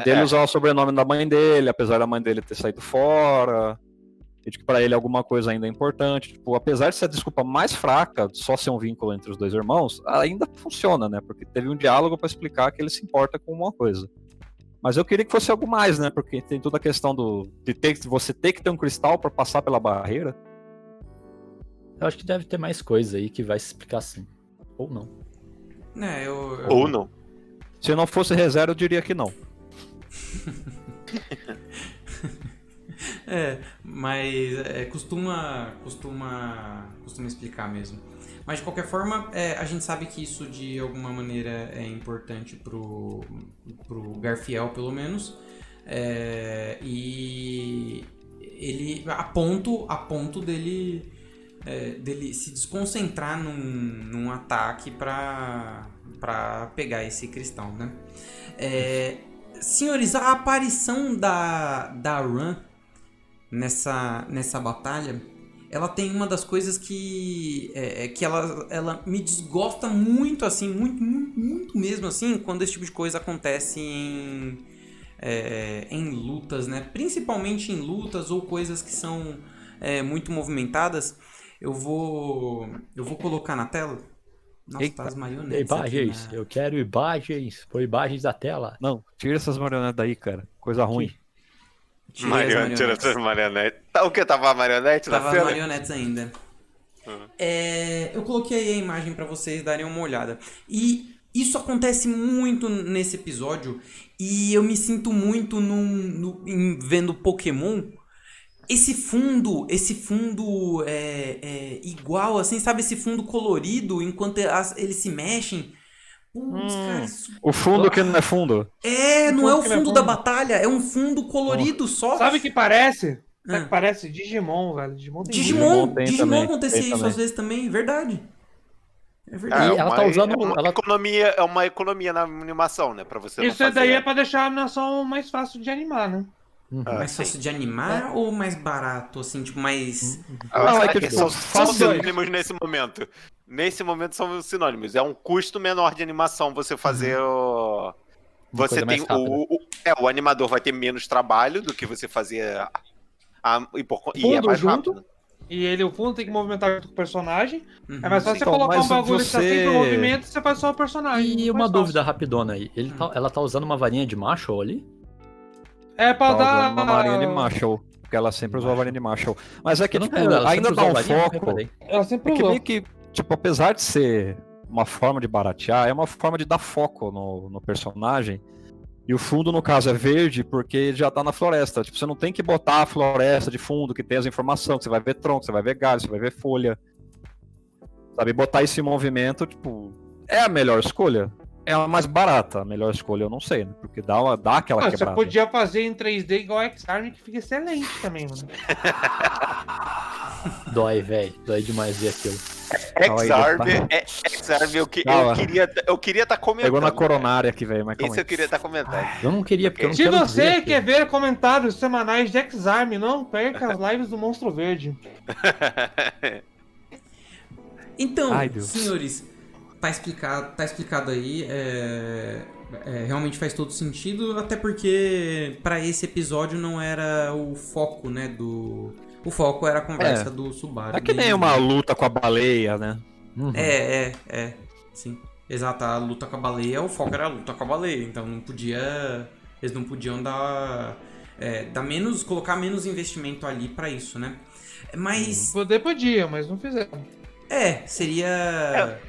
dele usar o sobrenome da mãe dele, apesar da mãe dele ter saído fora, e de que pra ele alguma coisa ainda é importante. Tipo, apesar de ser a desculpa mais fraca, só ser um vínculo entre os dois irmãos, ainda funciona, né? Porque teve um diálogo pra explicar que ele se importa com uma coisa. Mas eu queria que fosse algo mais, né? Porque tem toda a questão de você ter que ter um cristal pra passar pela barreira. Eu acho que deve ter mais coisa aí que vai se explicar assim. Ou não. Ou não. Se não fosse reserva, eu diria que não. Mas costuma explicar mesmo. Mas de qualquer forma, a gente sabe que isso de alguma maneira é importante pro Garfiel, pelo menos. E ele a ponto dele se desconcentrar num ataque pra pegar esse cristal, né? Senhores, a aparição da Run nessa batalha, ela tem uma das coisas que ela me desgosta muito, assim, muito mesmo, assim, quando esse tipo de coisa acontece em lutas, né? Principalmente em lutas ou coisas que são muito movimentadas. Eu vou colocar na tela Nossa, Eita. tá as marionetes aqui, Imagens, né? eu quero imagens. Põe imagens da tela. Não, tira essas marionetes daí, cara. Coisa ruim. Tirei as Tira marionetes. essas marionetes. Tá, o que? Tava a marionete na Tava as cena? marionetes ainda. Eu coloquei aí a imagem pra vocês darem uma olhada. E isso acontece muito nesse episódio. E eu me sinto muito vendo Pokémon. Esse fundo é igual, assim, sabe? Esse fundo colorido, enquanto eles se mexem. Putz, cara, isso... O fundo que não é fundo. Não é o fundo que não é fundo da fundo. batalha, é um fundo colorido só. Sabe o que parece? Sabe o Ah. que parece? Digimon, velho. Digimon tem Digimon tem também, acontecia tem isso também. às vezes também, verdade. É Ah, verdade. E ela tá usando- É uma economia na animação, né? Pra você não Isso fazer... daí é pra deixar a animação mais fácil de animar, né? Mais sim. fácil de animar ou mais barato, assim, tipo, mais... Não, é que, tipo, são faz sinônimos nesse momento. Nesse momento são sinônimos. É um custo menor de animação você fazer o... Uma Você coisa mais tem rápida. o animador vai ter menos trabalho do que você fazer e é Fundo mais junto. rápido. E o fundo tem que movimentar junto com o personagem. Uhum. É mais fácil você Então, colocar mas um bagulho que tá você- sempre em movimento e você faz só o personagem. E Mais uma fácil. dúvida rapidona aí. Ela tá usando uma varinha de macho ali? É pra Tá dar. usando uma varinha de Marshall. Porque ela sempre usou a varinha de Marshall. Mas é que, Eu não tipo, lembro, ela ainda sempre dá usou um varinha, eu não foco. reparei. Ela sempre É que usou. meio que, tipo, apesar de ser uma forma de baratear, é uma forma de dar foco no personagem. E o fundo, no caso, é verde porque já tá na floresta. Tipo, você não tem que botar a floresta de fundo que tem as informações, que você vai ver tronco, você vai ver galho, você vai ver folha. Sabe, botar isso em movimento, tipo, é a melhor escolha? É a mais barata, a melhor escolha eu não sei, né? Porque dá aquela Ah, você quebrada. podia fazer em 3D igual X-Arm, que fica excelente também, mano. Dói, velho. Dói demais ver aquilo. X-Arm, Calma. eu queria estar comentando. Pegou na coronária aqui, velho, mas calma Isso aí. eu queria estar comentando. Eu não queria, porque eu não Se quero ver você aquilo. quer ver comentários semanais de X-Arm, não perca as lives do Monstro Verde. Então, Ai, Deus. senhores, tá explicado aí. Realmente faz todo sentido, até porque pra esse episódio não era o foco, né, o foco era a conversa do Subaru. É que nem uma luta com a baleia, né? Uhum. Sim. Exato, a luta com a baleia, o foco era a luta com a baleia, então eles não podiam colocar menos investimento ali pra isso, né? Mas, Podia, mas não fizeram. seria...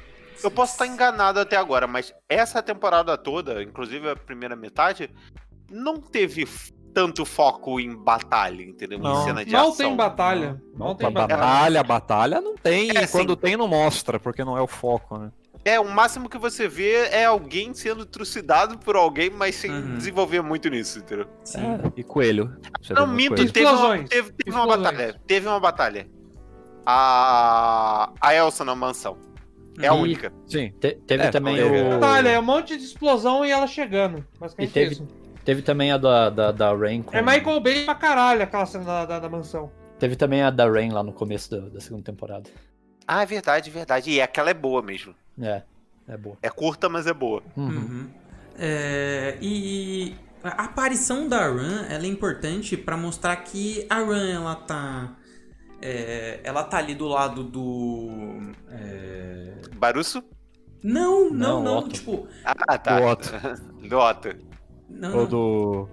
Eu posso estar enganado até agora, mas essa temporada toda, inclusive a primeira metade, não teve tanto foco em batalha, entendeu? Não. Em cena de Não ação. tem batalha. Não tem batalha. Batalha não tem, e sim. quando tem não mostra, porque não é o foco, né? O máximo que você vê é alguém sendo trucidado por alguém, mas sem Uhum. desenvolver muito nisso, entendeu? Sim. E coelho. Você Não, vê muito minto, coelho. teve uma Explosões. batalha. Teve uma batalha. A Elsa na mansão. É a E- única. Sim. Teve também teve. o. Batalha, é um monte de explosão e ela chegando. Basicamente E teve- isso. Teve também a da Rain. É Michael Bay pra caralho aquela cena da mansão. Teve também a da Rain lá no começo da segunda temporada. Ah, é verdade, verdade. E aquela é boa mesmo. É boa. É curta, mas é boa. Uhum. Uhum. E a aparição da Ran, ela é importante pra mostrar que a Ran, ela tá ali do lado do... Barusso? Não, Otto. tipo... Ah, tá. Do Otto. Do Otto. Não. Ou do...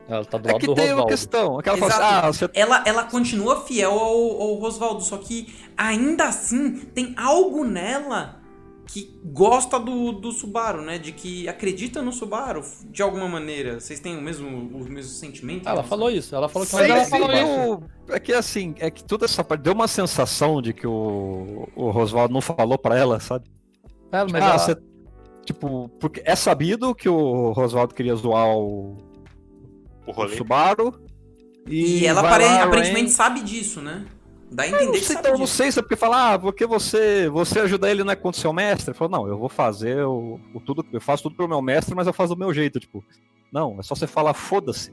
Ela tá do É lado que do tem uma Rosvaldo. questão. Aquela fala Exato. assim, você... Ela continua fiel ao Rosvaldo, só que ainda assim tem algo nela que gosta do Subaru, né? De que acredita no Subaru de alguma maneira. Vocês têm o mesmo sentimento? Ela falou isso. Ela falou que Mas ela Sim, falou deu- É que assim, é que toda essa parte deu uma sensação de que o Rosvaldo não falou pra ela, sabe? É, mas Ah, ela... você- tipo, porque é sabido que o Rosvaldo queria zoar o rolê. Subaru. E ela vai lá, aparentemente Rain- sabe disso, né? Dá a Eu entender não que sei, sabe então, eu não disso. sei se é porque fala, porque você ajuda ele, não é contra o seu mestre? Ele falou, não, eu vou fazer tudo, eu faço tudo pro meu mestre, mas eu faço do meu jeito, tipo, não, é só você falar, foda-se.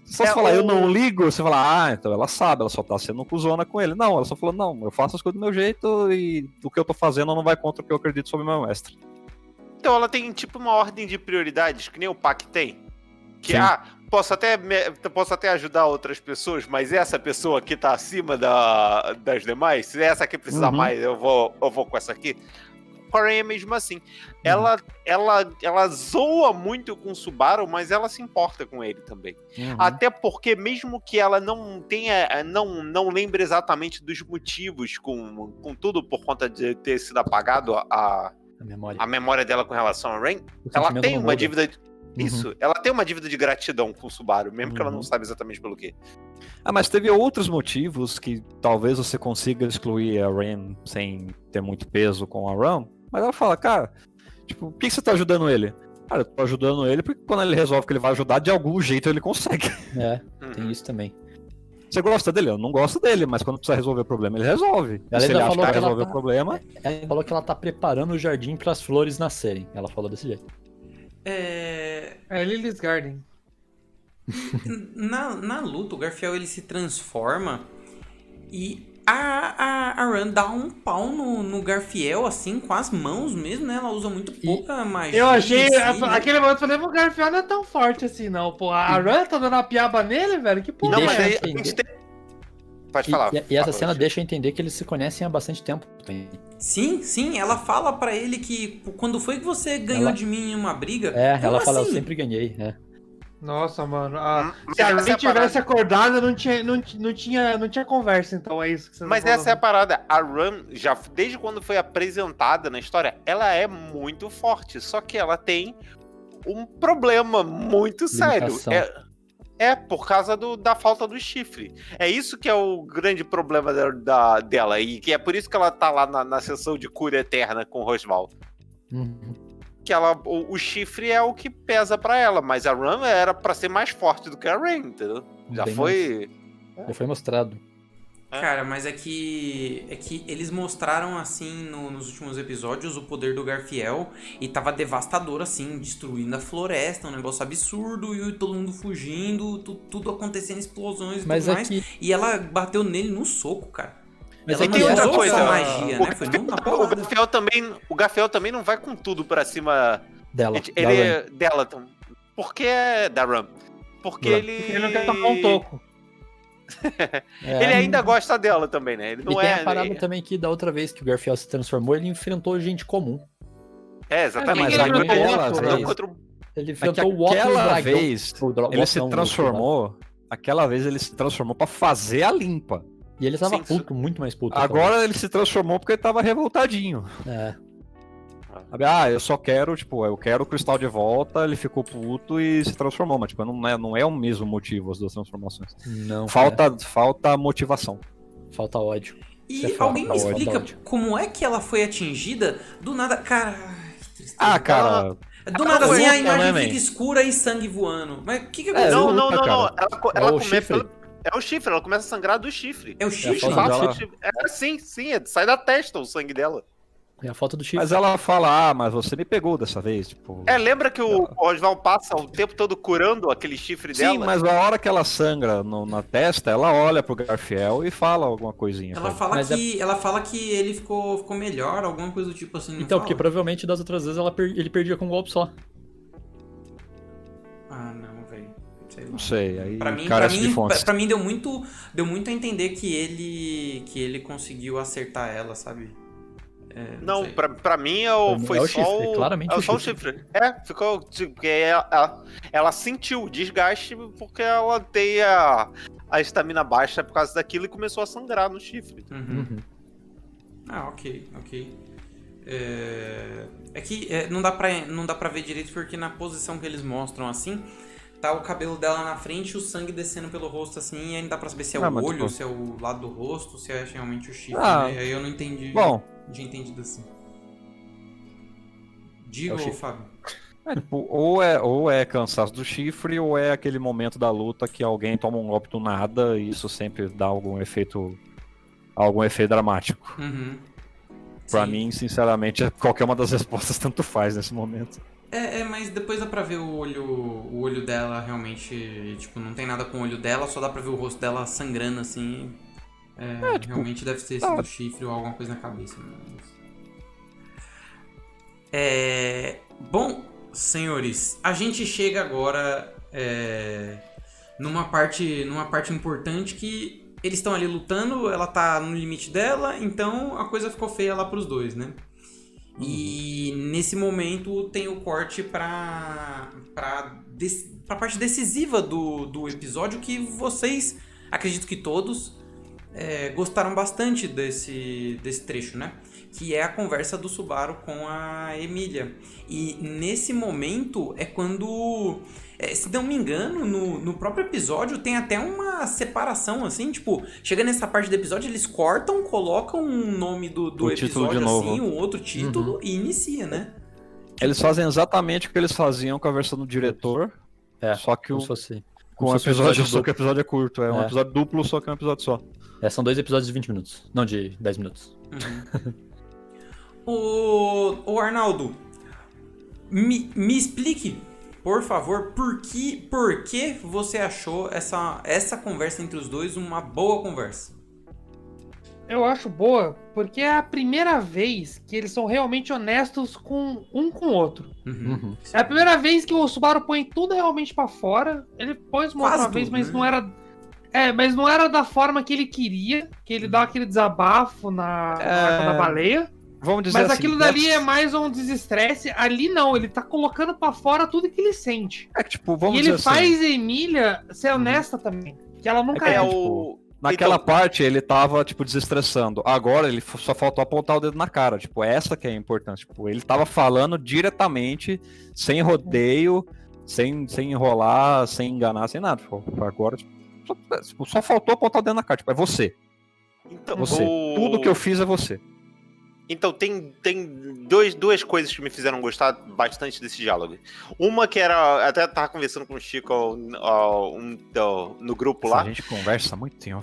Só você falar, eu não ligo, você fala, então ela sabe, ela só tá sendo cuzona com ele. Não, ela só falou, não, eu faço as coisas do meu jeito e o que eu tô fazendo não vai contra o que eu acredito sobre o meu mestre. Então ela tem tipo uma ordem de prioridades, que nem o Pac tem. Que, Sim. posso até ajudar outras pessoas, mas essa pessoa aqui tá acima das demais. Se essa aqui precisar mais, eu vou com essa aqui. Com a Ren é mesmo assim. Ela zoa muito com o Subaru, mas ela se importa com ele também. Até porque, mesmo que ela não lembre exatamente dos motivos, com tudo por conta de ter sido apagado a memória dela com relação a Ren, ela tem uma dívida. Isso, ela tem uma dívida de gratidão com o Subaru, mesmo que ela não saiba exatamente pelo quê. Mas teve outros motivos que talvez você consiga excluir a Ren sem ter muito peso com a Ram. Mas ela fala, cara, tipo, por que você tá ajudando ele? Cara, eu tô ajudando ele porque quando ele resolve que ele vai ajudar, de algum jeito ele consegue. Tem isso também. Você gosta dele? Eu não gosto dele, mas quando precisa resolver o problema, ele resolve. Ela Se ele ainda acha que falou vai que ela resolver o problema... Ela falou que ela tá preparando o jardim para as flores nascerem. Ela falou desse jeito. É Lily's Garden. Na luta, o Garfield ele se transforma e a Ran dá um pau no Garfield, assim, com as mãos mesmo, né? Ela usa muito pouca magia. Eu achei, em si, né? aquele momento eu falei, o Garfield não é tão forte assim, não. Pô, a Ran tá dando uma piaba nele, velho? Que porra Não, é mas aí essa? a gente tem... Pode falar. E essa cena deixa eu entender que eles se conhecem há bastante tempo também. Sim, ela fala pra ele que quando foi que você ganhou de mim em uma briga? Ela fala, eu assim? sempre ganhei, Nossa, mano. Mas Se a essa é Ran a tivesse acordado, não tinha conversa, então é isso que você Mas essa é a parada. A Ran, já desde quando foi apresentada na história, ela é muito forte. Só que ela tem um problema muito sério. Por causa da falta do chifre. É isso que é o grande problema dela. E que é por isso que ela tá lá na sessão de cura eterna com o Rosval. Que o chifre é o que pesa pra ela. Mas a Ran era pra ser mais forte do que a Ren, entendeu? Já foi mostrado. Cara, mas é que eles mostraram, assim, nos últimos episódios, o poder do Garfield e tava devastador, assim, destruindo a floresta, um negócio absurdo, e todo mundo fugindo, tudo acontecendo, explosões e tudo mais. E ela bateu nele no soco, cara. Mas ela é que não outra usou coisa, só magia, né? Foi na porrada. O Garfield também não vai com tudo pra cima dela. Dela. Por que é da Ram? Porque ele não quer tomar um toco. Ele ainda gosta dela também, né? Ele não tem a parada também que da outra vez que o Garfield se transformou, ele enfrentou gente comum. Exatamente. Ele enfrentou o Walker Aquela vez ele se transformou. Aquela vez ele se transformou pra fazer a limpa. E ele tava puto, muito mais puto. Agora ele se transformou porque ele tava revoltadinho. Eu quero o cristal de volta, ele ficou puto e se transformou, mas tipo, não é o mesmo motivo as duas transformações. Não. Falta motivação. Falta ódio. E alguém me explica como é que ela foi atingida do nada, cara. Cara. Do nada assim a imagem fica escura e sangue voando. Mas o que aconteceu? Não. Ela começa. É o chifre, ela começa a sangrar do chifre. É o chifre? Sim, sai da testa o sangue dela. É a falta do chifre. Mas ela fala, mas você me pegou dessa vez, tipo... lembra que o Oswald passa o tempo todo curando aquele chifre dela? Sim, mas a hora que ela sangra na testa, ela olha pro Garfield e fala alguma coisinha. Ela fala que ele ficou melhor, alguma coisa do tipo assim. Então, porque provavelmente das outras vezes ele perdia com um golpe só. Não, velho. Não sei, aí pra mim deu muito a entender que ele conseguiu acertar ela, sabe? Não, pra mim foi o só chifre, claramente só o chifre. Ficou porque ela sentiu o desgaste porque ela tem a estamina baixa por causa daquilo e começou a sangrar no chifre. Ok. É que não dá pra ver direito porque na posição que eles mostram assim, tá o cabelo dela na frente e o sangue descendo pelo rosto assim, e aí não dá pra saber se é o olho, se é o lado do rosto, se é realmente o chifre, né? Aí eu não entendi. Tinha entendido assim. Diga, Fábio. Ou é cansaço do chifre, ou é aquele momento da luta que alguém toma um golpe do nada e isso sempre dá algum efeito dramático. Pra mim, sinceramente, qualquer uma das respostas tanto faz nesse momento. Mas depois dá pra ver o olho dela realmente, tipo, não tem nada com o olho dela, só dá pra ver o rosto dela sangrando assim. Realmente deve ter sido chifre ou alguma coisa na cabeça. Bom, senhores, a gente chega agora numa parte importante que eles estão ali lutando, ela tá no limite dela, então a coisa ficou feia lá pros dois, né? E nesse momento tem o corte pra parte decisiva do episódio, que vocês, acredito que todos, gostaram bastante desse trecho, né? Que é a conversa do Subaru com a Emília. E nesse momento é quando, se não me engano, no próprio episódio tem até uma separação, assim, tipo, chega nessa parte do episódio, eles cortam, colocam um nome do episódio, assim, um outro título, e inicia, né? Eles fazem exatamente o que eles faziam com a versão do diretor, só que como se fosse, com o episódio só que o episódio é curto, é um episódio duplo, só que é um episódio só. São 2 episódios de 20 minutos, não de 10 minutos. O Arnaldo, me explique, por favor, por que você achou essa conversa entre os dois uma boa conversa? Eu acho boa, porque é a primeira vez que eles são realmente honestos com o outro. É a primeira vez que o Subaru põe tudo realmente pra fora. Ele pôs uma outra vez, mas não era... mas não era da forma que ele queria, que ele dá aquele desabafo na baleia. Vamos dizer mas assim, aquilo dali é mais um desestresse. Ali não, ele tá colocando pra fora tudo que ele sente. Tipo, vamos e dizer ele faz assim, a Emília ser honesta também. Que ela nunca tipo, naquela parte ele tava, tipo, desestressando. Agora ele só faltou apontar o dedo na cara. Tipo, essa que é a importância. Tipo, ele tava falando diretamente, sem rodeio, sem enrolar, sem enganar, sem nada. Tipo, agora, só faltou apontar o dedo na cara. Tipo, é você. Então, Você. Tudo que eu fiz é você. Então, tem duas coisas que me fizeram gostar bastante desse diálogo. Uma que era... Até tava conversando com o Chico no grupo lá. A gente conversa muito tempo.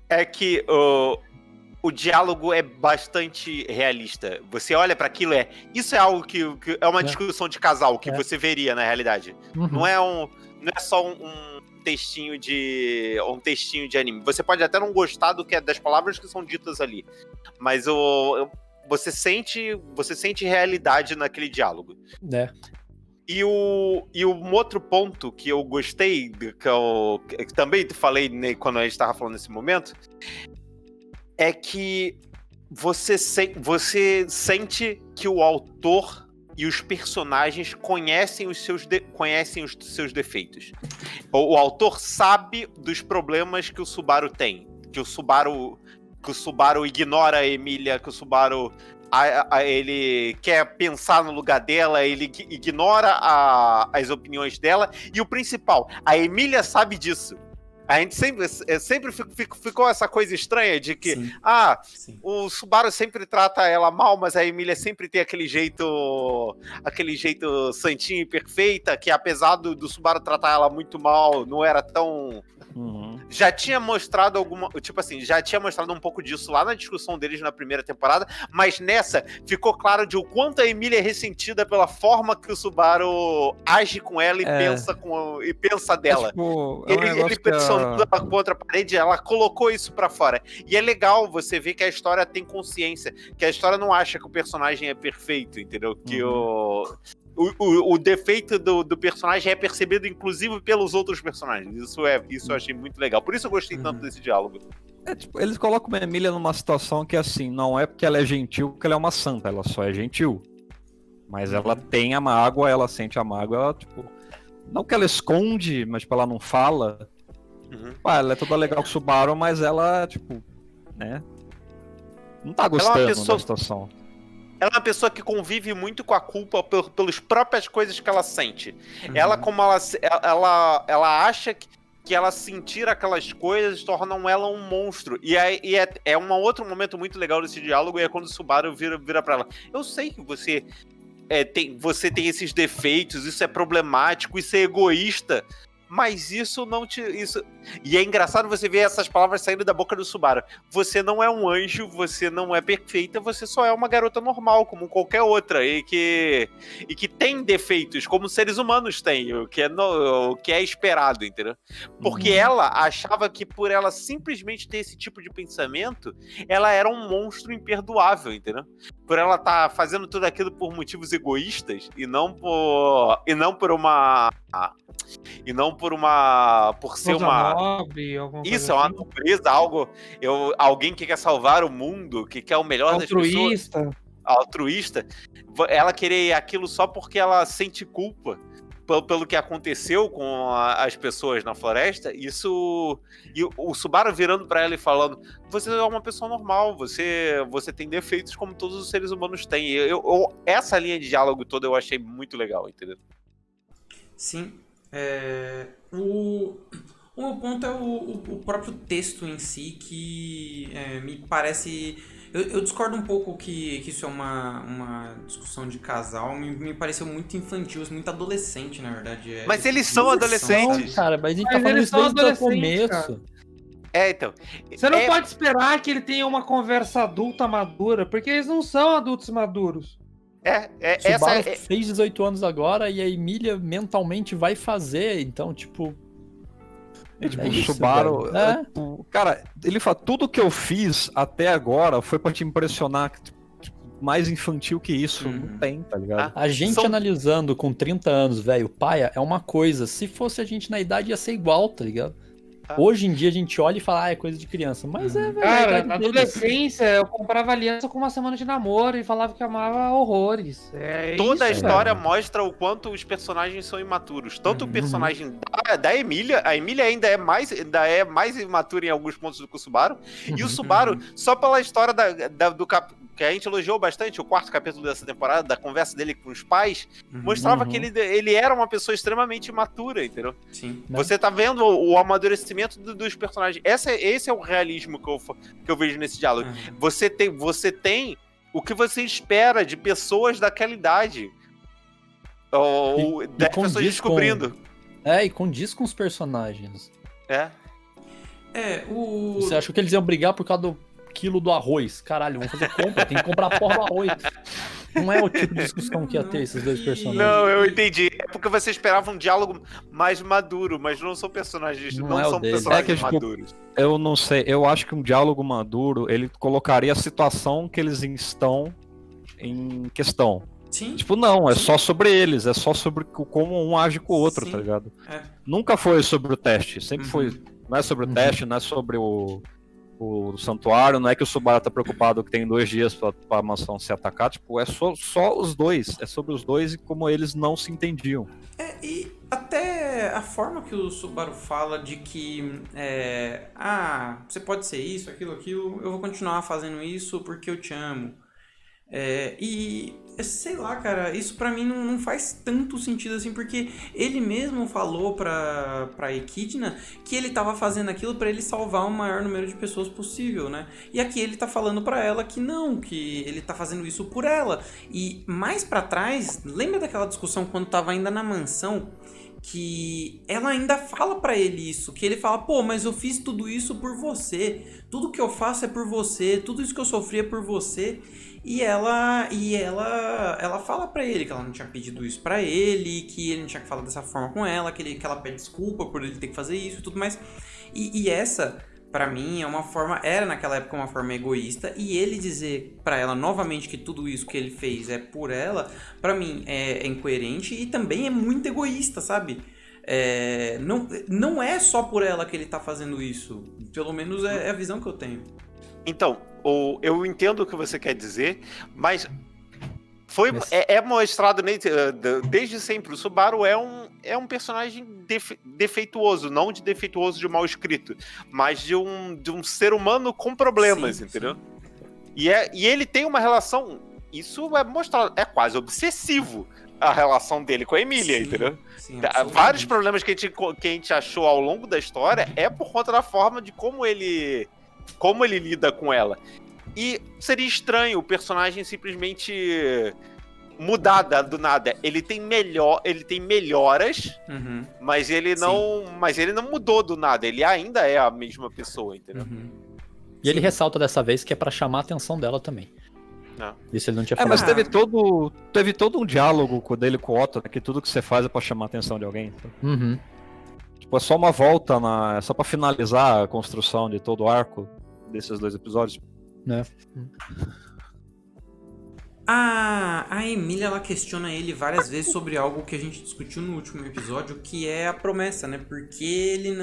É que o diálogo é bastante realista. Você olha pra aquilo, isso é algo que é uma discussão de casal que você veria na realidade. Não é só um textinho de anime. Você pode até não gostar das palavras que são ditas ali, mas você sente realidade naquele diálogo. E um outro ponto que eu gostei, que também falei quando a gente estava falando nesse momento, é que você sente que o autor e os personagens conhecem os seus defeitos. O autor sabe dos problemas que o Subaru tem, que o Subaru ignora a Emília, que o Subaru ele quer pensar no lugar dela, ele ignora as opiniões dela, e o principal, a Emília sabe disso. A gente sempre ficou essa coisa estranha de que Sim. O Subaru sempre trata ela mal, mas a Emília sempre tem aquele jeito santinho e perfeita, que apesar do Subaru tratar ela muito mal, não era tão... Já tinha mostrado um pouco disso lá na discussão deles na primeira temporada, mas nessa ficou claro de o quanto a Emília é ressentida pela forma que o Subaru age com ela e pensa dela. Ele pressionando ela contra a parede, ela colocou isso pra fora. E é legal você ver que a história tem consciência, que a história não acha que o personagem é perfeito, entendeu? Que o defeito do personagem é percebido, inclusive, pelos outros personagens. Isso eu achei muito legal. Por isso eu gostei tanto desse diálogo. Eles colocam a Emília numa situação que, assim, não é porque ela é gentil que ela é uma santa, ela só é gentil. Mas ela tem a mágoa, ela sente a mágoa, ela, tipo... Não que ela esconde, mas, tipo, ela não fala. Ela é toda legal com o Subaru, mas ela, tipo, né? Não tá gostando da situação. Ela é uma pessoa que convive muito com a culpa pelas próprias coisas que ela sente. Ela acha que ela sentir aquelas coisas tornam ela um monstro. E é um outro momento muito legal desse diálogo, é quando o Subaru vira pra ela. Eu sei que você tem esses defeitos, isso é problemático, isso é egoísta, mas isso não te... E é engraçado você ver essas palavras saindo da boca do Subaru. Você não é um anjo, você não é perfeita, você só é uma garota normal, como qualquer outra, e que tem defeitos, como seres humanos têm, o que é esperado, entendeu? Porque ela achava que por ela simplesmente ter esse tipo de pensamento, ela era um monstro imperdoável, entendeu? Por ela estar fazendo tudo aquilo por motivos egoístas e não por ser uma nobre, isso, é uma nobreza, alguém que quer salvar o mundo, que quer o melhor das pessoas, altruísta, ela querer aquilo só porque ela sente culpa pelo que aconteceu com as pessoas na floresta. Isso, e o Subaru virando pra ela e falando: você é uma pessoa normal, você tem defeitos como todos os seres humanos têm. Essa linha de diálogo toda eu achei muito legal, entendeu? Sim. O meu ponto é o próprio texto em si, que me parece... Eu discordo um pouco que isso é uma discussão de casal. Me pareceu muito infantil, muito adolescente, na verdade. Mas eles são adolescentes. Não, cara, mas a gente tá falando isso desde o começo. Cara. Então. Você não pode esperar que ele tenha uma conversa adulta madura, porque eles não são adultos maduros. Subaru fez 18 anos agora e a Emília mentalmente vai fazer, então, tipo... o Subaru... cara, ele fala, tudo que eu fiz até agora foi pra te impressionar. Mais infantil que isso, não tem, tá ligado? A gente analisando com 30 anos, velho, paia, é uma coisa. Se fosse a gente na idade, ia ser igual, tá ligado? Hoje em dia a gente olha e fala, é coisa de criança. Mas velho. Cara, na adolescência eu comprava aliança com uma semana de namoro e falava que amava horrores. Toda a história mostra o quanto os personagens são imaturos. Tanto o personagem da Emília, a Emília ainda é mais imatura em alguns pontos do que o Subaru. E o Subaru, só pela história que a gente elogiou bastante, o 4º capítulo dessa temporada, da conversa dele com os pais, mostrava que ele era uma pessoa extremamente imatura, entendeu? Sim. Você tá vendo o amadurecimento dos personagens. Esse é o realismo que eu vejo nesse diálogo. Você tem o que você espera de pessoas daquela idade. Das pessoas descobrindo. E condiz com os personagens. Você achou que eles iam brigar por causa do quilo do arroz? Caralho, vamos fazer compra, tem que comprar a porra do arroz. Não é o tipo de discussão que ia ter esses dois personagens. Não, eu entendi. É porque você esperava um diálogo mais maduro, mas não são personagens, não são personagens maduros. Eu não sei, eu acho que um diálogo maduro, ele colocaria a situação que eles estão em questão. Sim. Tipo, não, é só sobre eles, é só sobre como um age com o outro, tá ligado? Nunca foi sobre o teste, sempre foi, não é sobre o teste, não é sobre o santuário, não é que o Subaru tá preocupado que tem 2 dias pra mansão ser atacada, tipo, é só os dois, é sobre os dois e como eles não se entendiam. E até a forma que o Subaru fala de que você pode ser isso, aquilo, eu vou continuar fazendo isso porque eu te amo. Sei lá, cara, isso pra mim não faz tanto sentido assim, porque ele mesmo falou pra Echidna que ele tava fazendo aquilo pra ele salvar o maior número de pessoas possível, né? E aqui ele tá falando pra ela que não, que ele tá fazendo isso por ela. E mais pra trás, lembra daquela discussão quando tava ainda na mansão? Que ela ainda fala pra ele isso, que ele fala, pô, mas eu fiz tudo isso por você, tudo que eu faço é por você, tudo isso que eu sofri é por você. E ela fala pra ele que ela não tinha pedido isso pra ele, que ele não tinha que falar dessa forma com ela, que ela pede desculpa por ele ter que fazer isso e tudo mais. E essa, pra mim, era naquela época uma forma egoísta, e ele dizer pra ela novamente que tudo isso que ele fez é por ela, pra mim é incoerente e também é muito egoísta, sabe? Não é só por ela que ele tá fazendo isso, pelo menos é a visão que eu tenho. Então, eu entendo o que você quer dizer, mas é mostrado desde sempre. O Subaru é um personagem defeituoso, não de defeituoso de mal escrito, mas de um ser humano com problemas, entendeu? Sim. E ele tem uma relação, isso é mostrado, é quase obsessivo a relação dele com a Emília, entendeu? Sim, vários problemas que a gente achou ao longo da história é por conta da forma de como ele lida com ela. E seria estranho o personagem simplesmente mudada do nada. Ele tem melhoras, mas ele não mudou do nada. Ele ainda é a mesma pessoa, entendeu? E ele ressalta dessa vez que é pra chamar a atenção dela também. Isso ele não tinha falado. Mas teve todo um diálogo dele com o Otto, né, que tudo que você faz é pra chamar a atenção de alguém. Então. Tipo, é só uma volta, só pra finalizar a construção de todo o arco desses 2 episódios. A Emília, ela questiona ele várias vezes sobre algo que a gente discutiu no último episódio, que é a promessa, né? Porque ele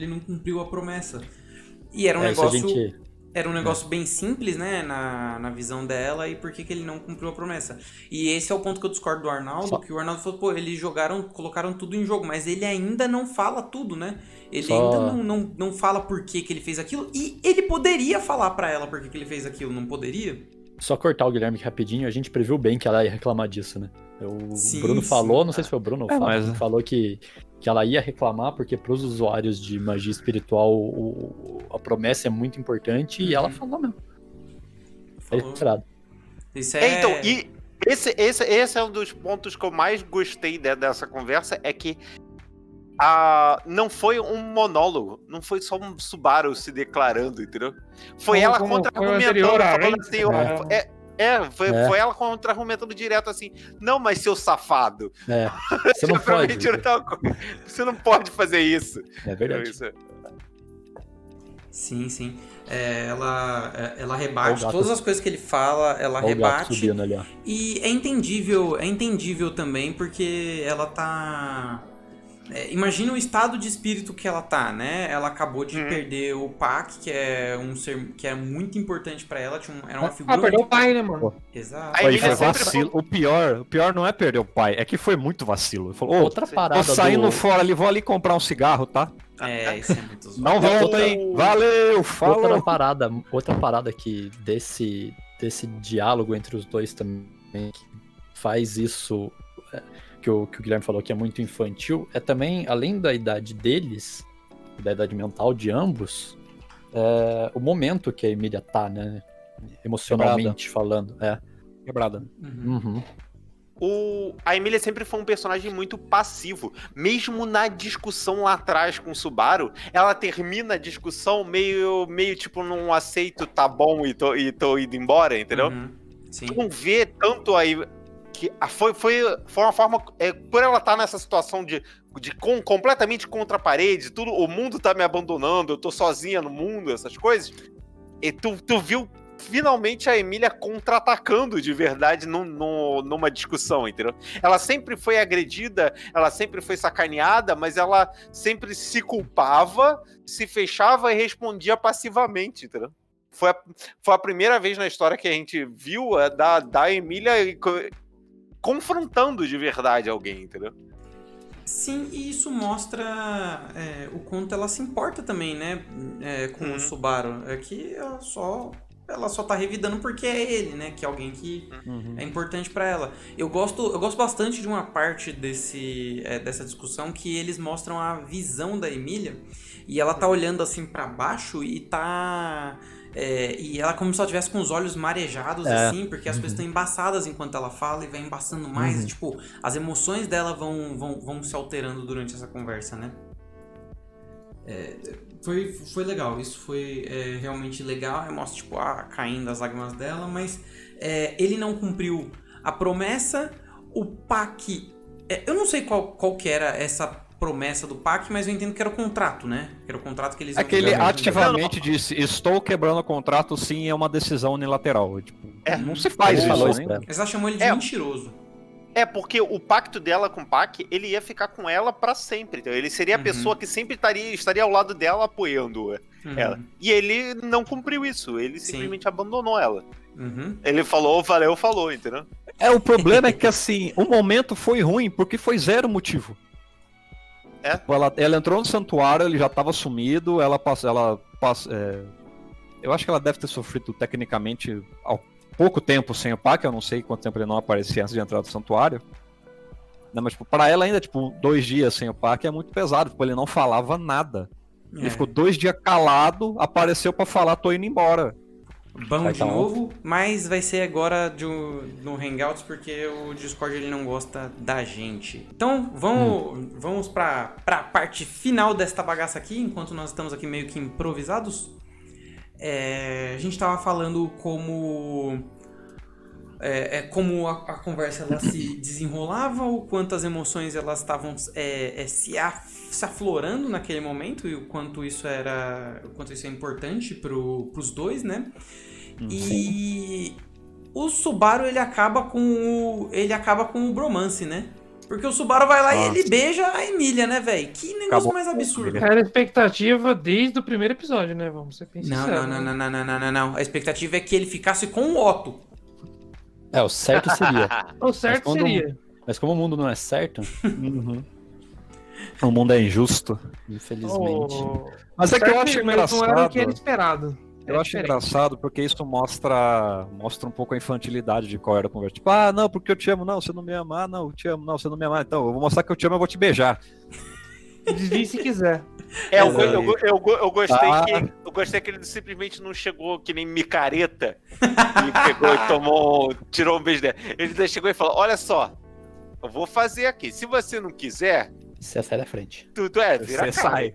não cumpriu a promessa. E era um negócio bem simples, né? Na visão dela, e por que ele não cumpriu a promessa. E esse é o ponto que eu discordo do Arnaldo, que o Arnaldo falou, pô, eles colocaram tudo em jogo, mas ele ainda não fala tudo, né? Ele ainda não fala por que ele fez aquilo, e ele poderia falar pra ela por que ele fez aquilo, não poderia? Só cortar o Guilherme aqui rapidinho, a gente previu bem que ela ia reclamar disso, né? O Bruno falou, não sei se foi o Bruno ou o Fábio, falou que ela ia reclamar porque pros usuários de magia espiritual a promessa é muito importante e ela falou mesmo. Falou. Isso é... Então, e esse é um dos pontos que eu mais gostei dessa conversa, é que não foi um monólogo, não foi só um Subaru se declarando, entendeu? Foi ela contra-argumentando. Foi ela contra-argumentando direto assim, não, mas seu safado. Você não pode. Você não pode fazer isso. É verdade. Sim. Ela rebate todas as coisas que ele fala, ela rebate. E é entendível também, porque ela tá... imagina o estado de espírito que ela tá, né? Ela acabou de perder o Pac, que é um ser que é muito importante pra ela. Era uma figura. Perdeu o pai, né, mano? Exato. Foi vacilo. O pior não é perder o pai, é que foi muito vacilo. Ele falou, outra parada. Tô saindo fora ali, vou ali comprar um cigarro, tá? Isso é muito zoado. Não volta aí. Valeu, falou. Outra parada que desse diálogo entre os dois também que faz isso. Que o Guilherme falou que é muito infantil, é também, além da idade deles, da idade mental de ambos, o momento que a Emília tá, né? Emocionalmente falando. Quebrada. A Emília sempre foi um personagem muito passivo. Mesmo na discussão lá atrás com o Subaru, ela termina a discussão meio tipo, não aceito, tá bom, e tô indo embora, entendeu? Sim. Tu não vê tanto aí... que foi uma forma, por ela estar nessa situação de completamente contra a parede, tudo, o mundo tá me abandonando, eu tô sozinha no mundo, essas coisas, e tu viu finalmente a Emília contra-atacando de verdade numa discussão, entendeu? Ela sempre foi agredida, ela sempre foi sacaneada, mas ela sempre se culpava, se fechava e respondia passivamente, entendeu? Foi a primeira vez na história que a gente viu da Emília confrontando de verdade alguém, entendeu? Sim, e isso mostra o quanto ela se importa também, né, com o Subaru. É que ela só tá revidando porque é ele, né, que é alguém que é importante pra ela. Eu gosto bastante de uma parte dessa discussão que eles mostram a visão da Emília e ela tá olhando assim pra baixo e tá... e ela como se ela estivesse com os olhos marejados, assim, porque as coisas estão embaçadas enquanto ela fala e vai embaçando mais. E, tipo, as emoções dela vão se alterando durante essa conversa, né? Foi legal, isso foi realmente legal. Mostra, tipo, caindo as lágrimas dela, mas ele não cumpriu a promessa. O Pac... eu não sei qual que era essa promessa do Pac, mas eu entendo que era o contrato, né? Que era o contrato que eles... É que ele ativamente disse, estou quebrando o contrato, sim, é uma decisão unilateral. Tipo, não se faz isso, né? Mas ela chamou ele de mentiroso. Porque o pacto dela com o Pac, ele ia ficar com ela pra sempre. Então, ele seria a pessoa que sempre estaria ao lado dela, apoiando ela. E ele não cumpriu isso, ele simplesmente abandonou ela. Ele falou, valeu, falou, entendeu? O problema é que, assim, o momento foi ruim, porque foi zero motivo. Ela entrou no santuário, ele já tava sumido, eu acho que ela deve ter sofrido tecnicamente há pouco tempo sem o Pac, eu não sei quanto tempo ele não aparecia antes de entrar no santuário. Não, mas tipo, pra ela ainda, 2 dias sem o Pac é muito pesado, ele não falava nada. Ele ficou 2 dias calado, apareceu pra falar, tô indo embora. Bom Vai de tá novo, mas vai ser agora no Hangouts, porque o Discord ele não gosta da gente. Então, vamos pra parte final desta bagaça aqui, enquanto nós estamos aqui meio que improvisados. A gente tava falando como a conversa ela se desenrolava, o quanto as emoções elas estavam se aflorando naquele momento e o quanto isso é importante pros dois, né? E o Subaru ele acaba com o bromance, né? Porque o Subaru vai lá e ele beija a Emília, né, velho? Que negócio Acabou mais absurdo. Era a expectativa desde o primeiro episódio, né? Vamos ser bem sinceros. Não. A expectativa é que ele ficasse com o Otto. O certo seria. O certo seria. Mas como o mundo não é certo, o mundo é injusto, infelizmente. Mas é que eu acho Não era o engraçado. que era esperado. Eu acho engraçado porque isso mostra um pouco a infantilidade de qual era a conversa. Tipo, não, porque eu te amo. Não, você não me ama. Não, eu te amo. Não, você não me ama. Então, eu vou mostrar que eu te amo, eu vou te beijar. Desvie se quiser. Eu gostei que ele simplesmente não chegou que nem micareta e pegou e tirou um beijo dela. Ele chegou e falou: olha só, eu vou fazer aqui. Se você não quiser, você sai da frente. Vira Você sai.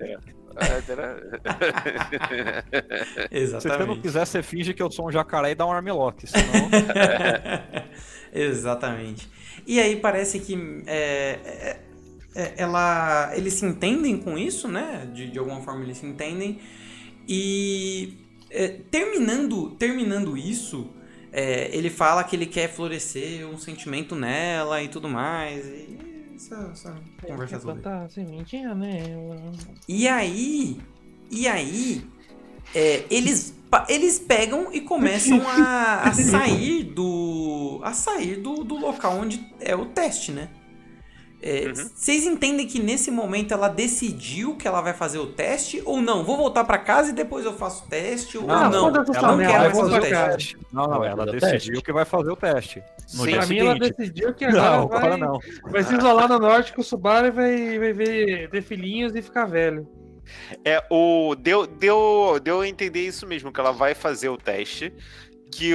Exatamente. Se você não quiser, você finge que eu sou um jacaré e dá um armlock, senão... Exatamente. E aí parece que eles se entendem com isso, né? De alguma forma eles se entendem. E terminando isso, ele fala que ele quer florescer um sentimento nela e tudo mais. E essa conversa toda. Sementinha nela. E aí eles pegam e começam a sair do local onde é o teste, né? Vocês entendem que nesse momento ela decidiu que ela vai fazer o teste ou não? Vou voltar pra casa e depois eu faço o teste ou não? Ela não quero mais fazer o teste. Não, ela decidiu que vai fazer o teste. Sim, pra mim ela decidiu que agora vai se isolar no norte com o Subaru e vai ver filhinhos e ficar velho. Deu a entender isso mesmo, que ela vai fazer o teste, que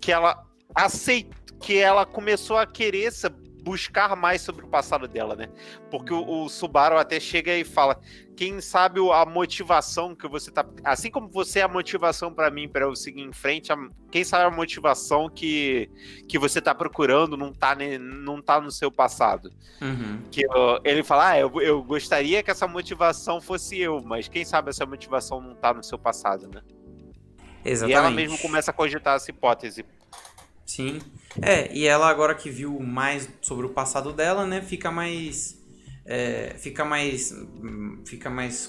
ela aceitou, que ela começou a querer buscar mais sobre o passado dela, né? Porque o Subaru até chega e fala: quem sabe a motivação que você tá... Assim como você é a motivação pra mim pra eu seguir em frente, quem sabe a motivação que você tá procurando não tá no seu passado. Ele fala: eu gostaria que essa motivação fosse eu, mas quem sabe essa motivação não tá no seu passado, né? Exatamente. E ela mesmo começa a cogitar essa hipótese. Sim. E ela agora que viu mais sobre o passado dela, né, fica mais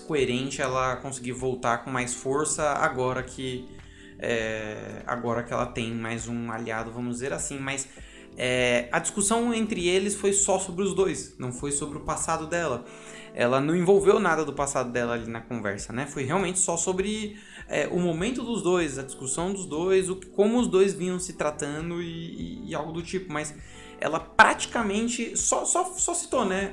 coerente ela conseguir voltar com mais força agora que ela tem mais um aliado, vamos dizer assim. Mas a discussão entre eles foi só sobre os dois, não foi sobre o passado dela. Ela não envolveu nada do passado dela ali na conversa, né? Foi realmente só sobre o momento dos dois, a discussão dos dois, como os dois vinham se tratando e algo do tipo. Mas ela praticamente só citou, né?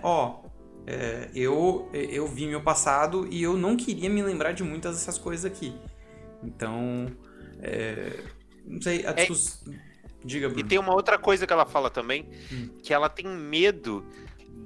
Eu vi meu passado e eu não queria me lembrar de muitas dessas coisas aqui. Então, não sei, a discussão... Diga, Bruno. E tem uma outra coisa que ela fala também, que ela tem medo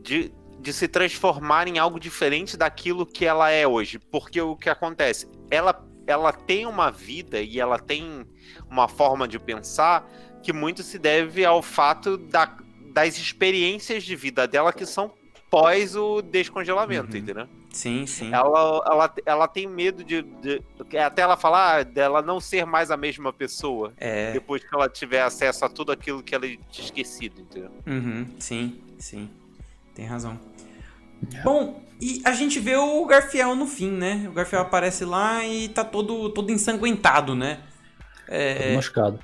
de se transformar em algo diferente daquilo que ela é hoje. Porque o que acontece? Ela tem uma vida e ela tem uma forma de pensar que muito se deve ao fato das experiências de vida dela que são pós o descongelamento, entendeu? Sim, sim. Ela tem medo de até ela falar dela não ser mais a mesma pessoa depois que ela tiver acesso a tudo aquilo que ela tinha esquecido, entendeu? Sim. Tem razão. Bom, e a gente vê o Garfiel no fim, né? O Garfiel aparece lá e tá todo ensanguentado, né? Todo machucado.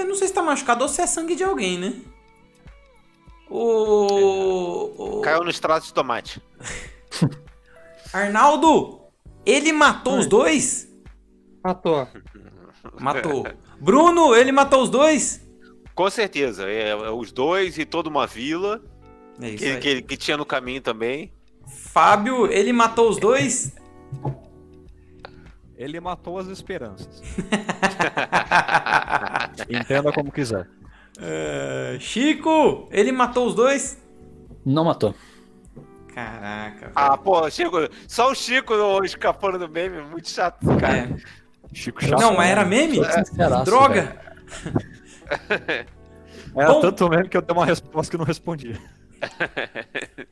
Não sei se tá machucado ou se é sangue de alguém, né? Caiu no extrato de tomate. Arnaldo, ele matou os dois? Matou. Bruno, ele matou os dois? Com certeza. Os dois e toda uma vila que tinha no caminho também. Fábio, ele matou os dois? Ele matou as esperanças. Entenda como quiser. Chico, ele matou os dois? Não matou. Caraca, velho. Ah, pô, Chico, só o Chico escapando do meme, muito chato, cara. É. Chico chato. Não, mas era meme? Sinceraço, Droga! Era Bom. tanto mesmo que eu dei uma resposta que não respondia.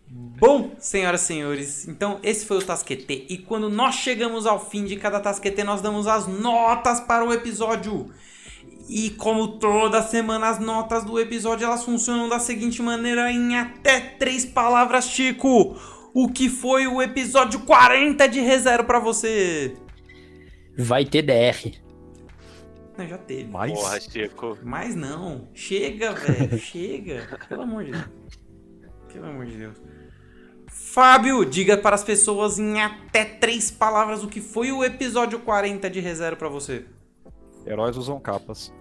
Bom, senhoras e senhores, então esse foi o Tasquetê. E quando nós chegamos ao fim de cada Tasquetê, nós damos as notas para o episódio. E como toda semana, as notas do episódio elas funcionam da seguinte maneira, em até 3 palavras, Chico. O que foi o episódio 40 de ReZero pra você? Vai ter DR. Não, já teve. Mas Porra, Chico. Mas não. Chega, velho. Chega. Pelo amor de Deus. Pelo amor de Deus. Fábio, diga para as pessoas em até 3 palavras o que foi o episódio 40 de ReZero pra você. heróis usam capas.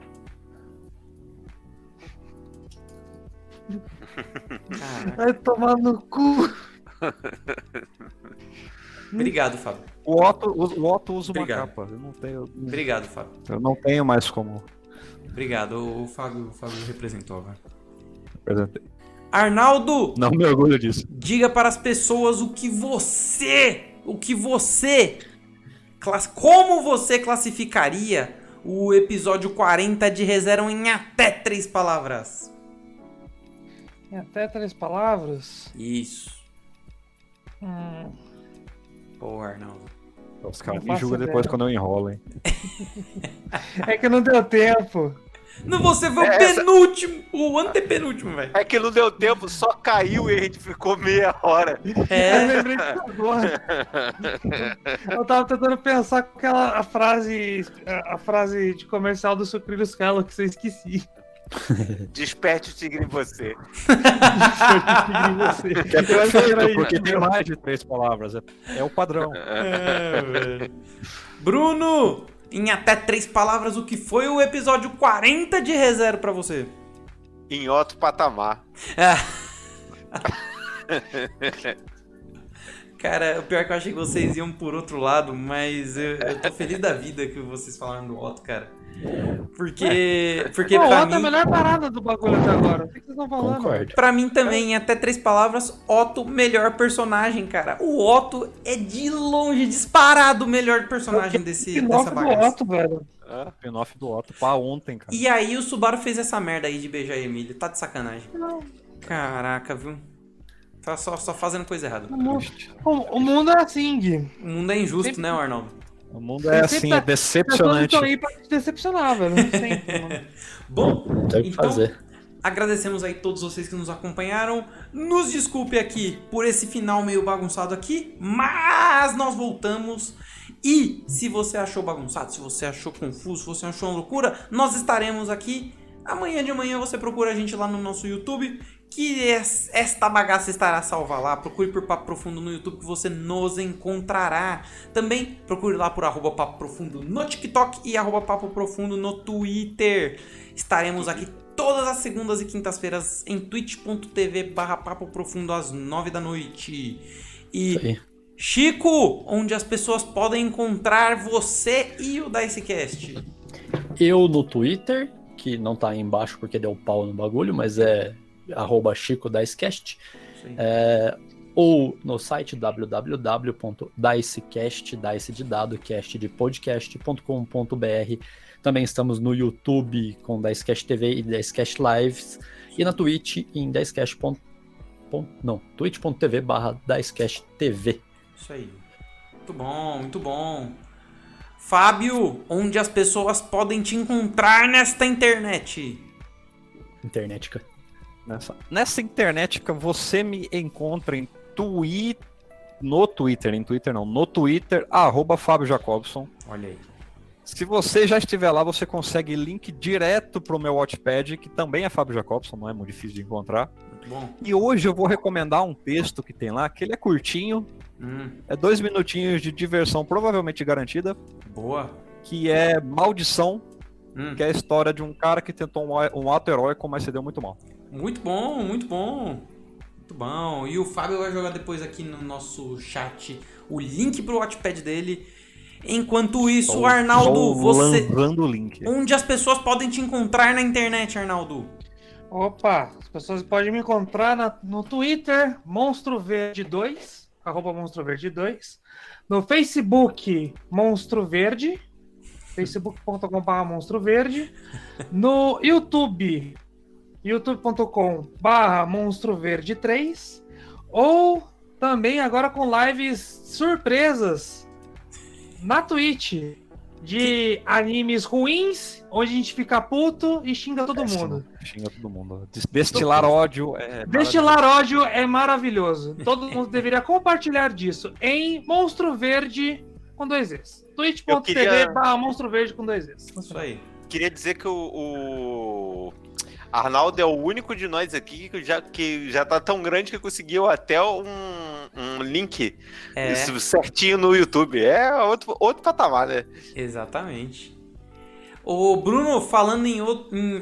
Caraca. Vai tomar no cu. Obrigado, Fábio. O Otto usa uma Obrigado. capa. Obrigado, Fábio. Eu não tenho mais como Obrigado. O Fábio representou, velho. apresentar. Arnaldo, Não me orgulho disso. diga para as pessoas como você classificaria o episódio 40 de ReZero em até 3 palavras. Em até 3 palavras. Isso. Pô, Arnaldo. Os caras Não me faço julgam ideia. depois quando eu enrolo, hein? É que não deu tempo. Não, você foi o penúltimo, o antepenúltimo, velho. É que não deu tempo, só caiu e a gente ficou meia hora. Eu É, lembrei disso agora. Eu tava tentando pensar com a frase de comercial do Sucrilhos Kellogg's que eu esqueci. Desperte o tigre em você. Que é perfeito, porque tem mais de 3 palavras. É o padrão. velho. Bruno, em até 3 palavras, o que foi o episódio 40 de ReZero pra você? Em outro patamar. Cara, o pior é que eu achei que vocês iam por outro lado, mas eu tô feliz da vida que vocês falaram do Otto, cara. Porque Pô, pra outra mim, melhor parada do bagulho até agora. O que vocês estão falando? Concordo. pra mim também, em até 3 palavras, Otto, melhor personagem, cara. O Otto é de longe, disparado, o melhor personagem dessa Spin-off do bagaça. Otto, velho. Spin-off do Otto pra ontem, cara. E aí o Subaru fez essa merda aí de beijar a Emília. Tá de sacanagem. Caraca, viu? Tá só fazendo coisa errada. O mundo é assim, Gui. O mundo é injusto, né, Arnaldo? O mundo é assim, é As pessoas decepcionante. estão aí pra te decepcionar, velho. Sempre, mano. Bom, Tem o que então, fazer. agradecemos aí todos vocês que nos acompanharam. Nos desculpe aqui por esse final meio bagunçado aqui, mas nós voltamos. E se você achou bagunçado, se você achou confuso, se você achou uma loucura, nós estaremos aqui. Amanhã de manhã você procura a gente lá no nosso YouTube, que esta bagaça estará salva lá. Procure por Papo Profundo no YouTube que você nos encontrará. Também procure lá por @Papo Profundo no TikTok e @Papo Profundo no Twitter. Estaremos aqui todas as segundas e quintas-feiras em twitch.tv/Papo Profundo às 9 da noite. Isso E aí. Chico, onde as pessoas podem encontrar você e o Dicecast? Eu no Twitter, que não tá aí embaixo porque deu pau no bagulho, mas é @ChicoDicecast. Isso aí. Ou no site www.dicecast, dice de dado, cast de podcast.com.br. Também estamos no YouTube com Dicecast TV e Dicecast Lives. E na Twitch em twitch.tv/Dicecast TV. Isso aí. Muito bom, muito bom. Fábio, onde as pessoas podem te encontrar nesta internet? Internetica. Nessa internet que você me encontra no Twitter, @Fábio Jacobson. Olha aí. Se você já estiver lá, você consegue link direto pro meu Wattpad, que também é Fábio Jacobson, não é muito difícil de encontrar. Muito bom. E hoje eu vou recomendar um texto que tem lá, que ele é curtinho, é 2 minutinhos de diversão provavelmente garantida, Boa. que é Maldição, Hum. que é a história de um cara que tentou um ato heróico, mas se deu muito mal. Muito bom, muito bom. Muito bom. E o Fábio vai jogar depois aqui no nosso chat o link pro Wattpad dele. Enquanto isso, Arnaldo, você... lançando o link. Onde as pessoas podem te encontrar na internet, Arnaldo? Opa, as pessoas podem me encontrar no Twitter, MonstroVerde2, @MonstroVerde2. No Facebook, Monstro Verde, facebook.com/MonstroVerde. No YouTube, youtube.com/MonstroVerde3. Ou também agora com lives surpresas na Twitch de animes ruins, onde a gente fica puto e xinga todo mundo. Xinga todo mundo. Destilar ódio é Destilar ódio é maravilhoso. Todo mundo deveria compartilhar disso em Monstro Verde com 2 Es. twitch.tv/Monstro Verde com 2 Es. Isso aí. Queria dizer que o Arnaldo é o único de nós aqui que já tá tão grande que conseguiu até um link certinho no YouTube. É outro patamar, né? Exatamente. Ô, Bruno, falando em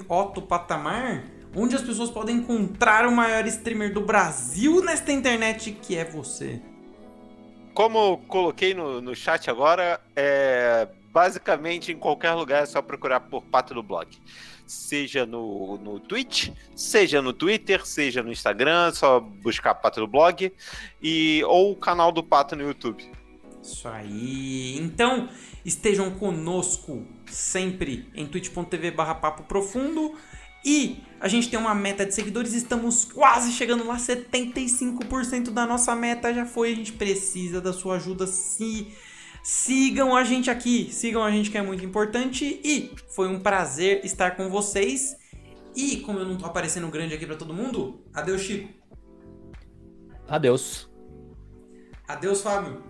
outro patamar, onde as pessoas podem encontrar o maior streamer do Brasil nesta internet, que é você? Como eu coloquei no chat agora, basicamente em qualquer lugar é só procurar por Pato do Blog. Seja no Twitch, seja no Twitter, seja no Instagram, só buscar Pato do Blog ou o canal do Pato no YouTube. Isso aí. Então, estejam conosco sempre em twitch.tv/Papo Profundo. E a gente tem uma meta de seguidores, estamos quase chegando lá, 75% da nossa meta já foi, a gente precisa da sua ajuda. Sigam a gente aqui, sigam a gente que é muito importante e foi um prazer estar com vocês. E como eu não tô aparecendo grande aqui pra todo mundo, adeus Chico. Adeus. Adeus Fábio.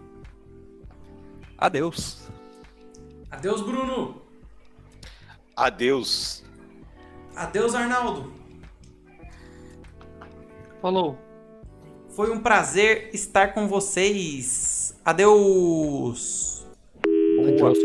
Adeus. Adeus Bruno. Adeus. Adeus Arnaldo. Falou. Foi um prazer estar com vocês. Adeus. Adeus.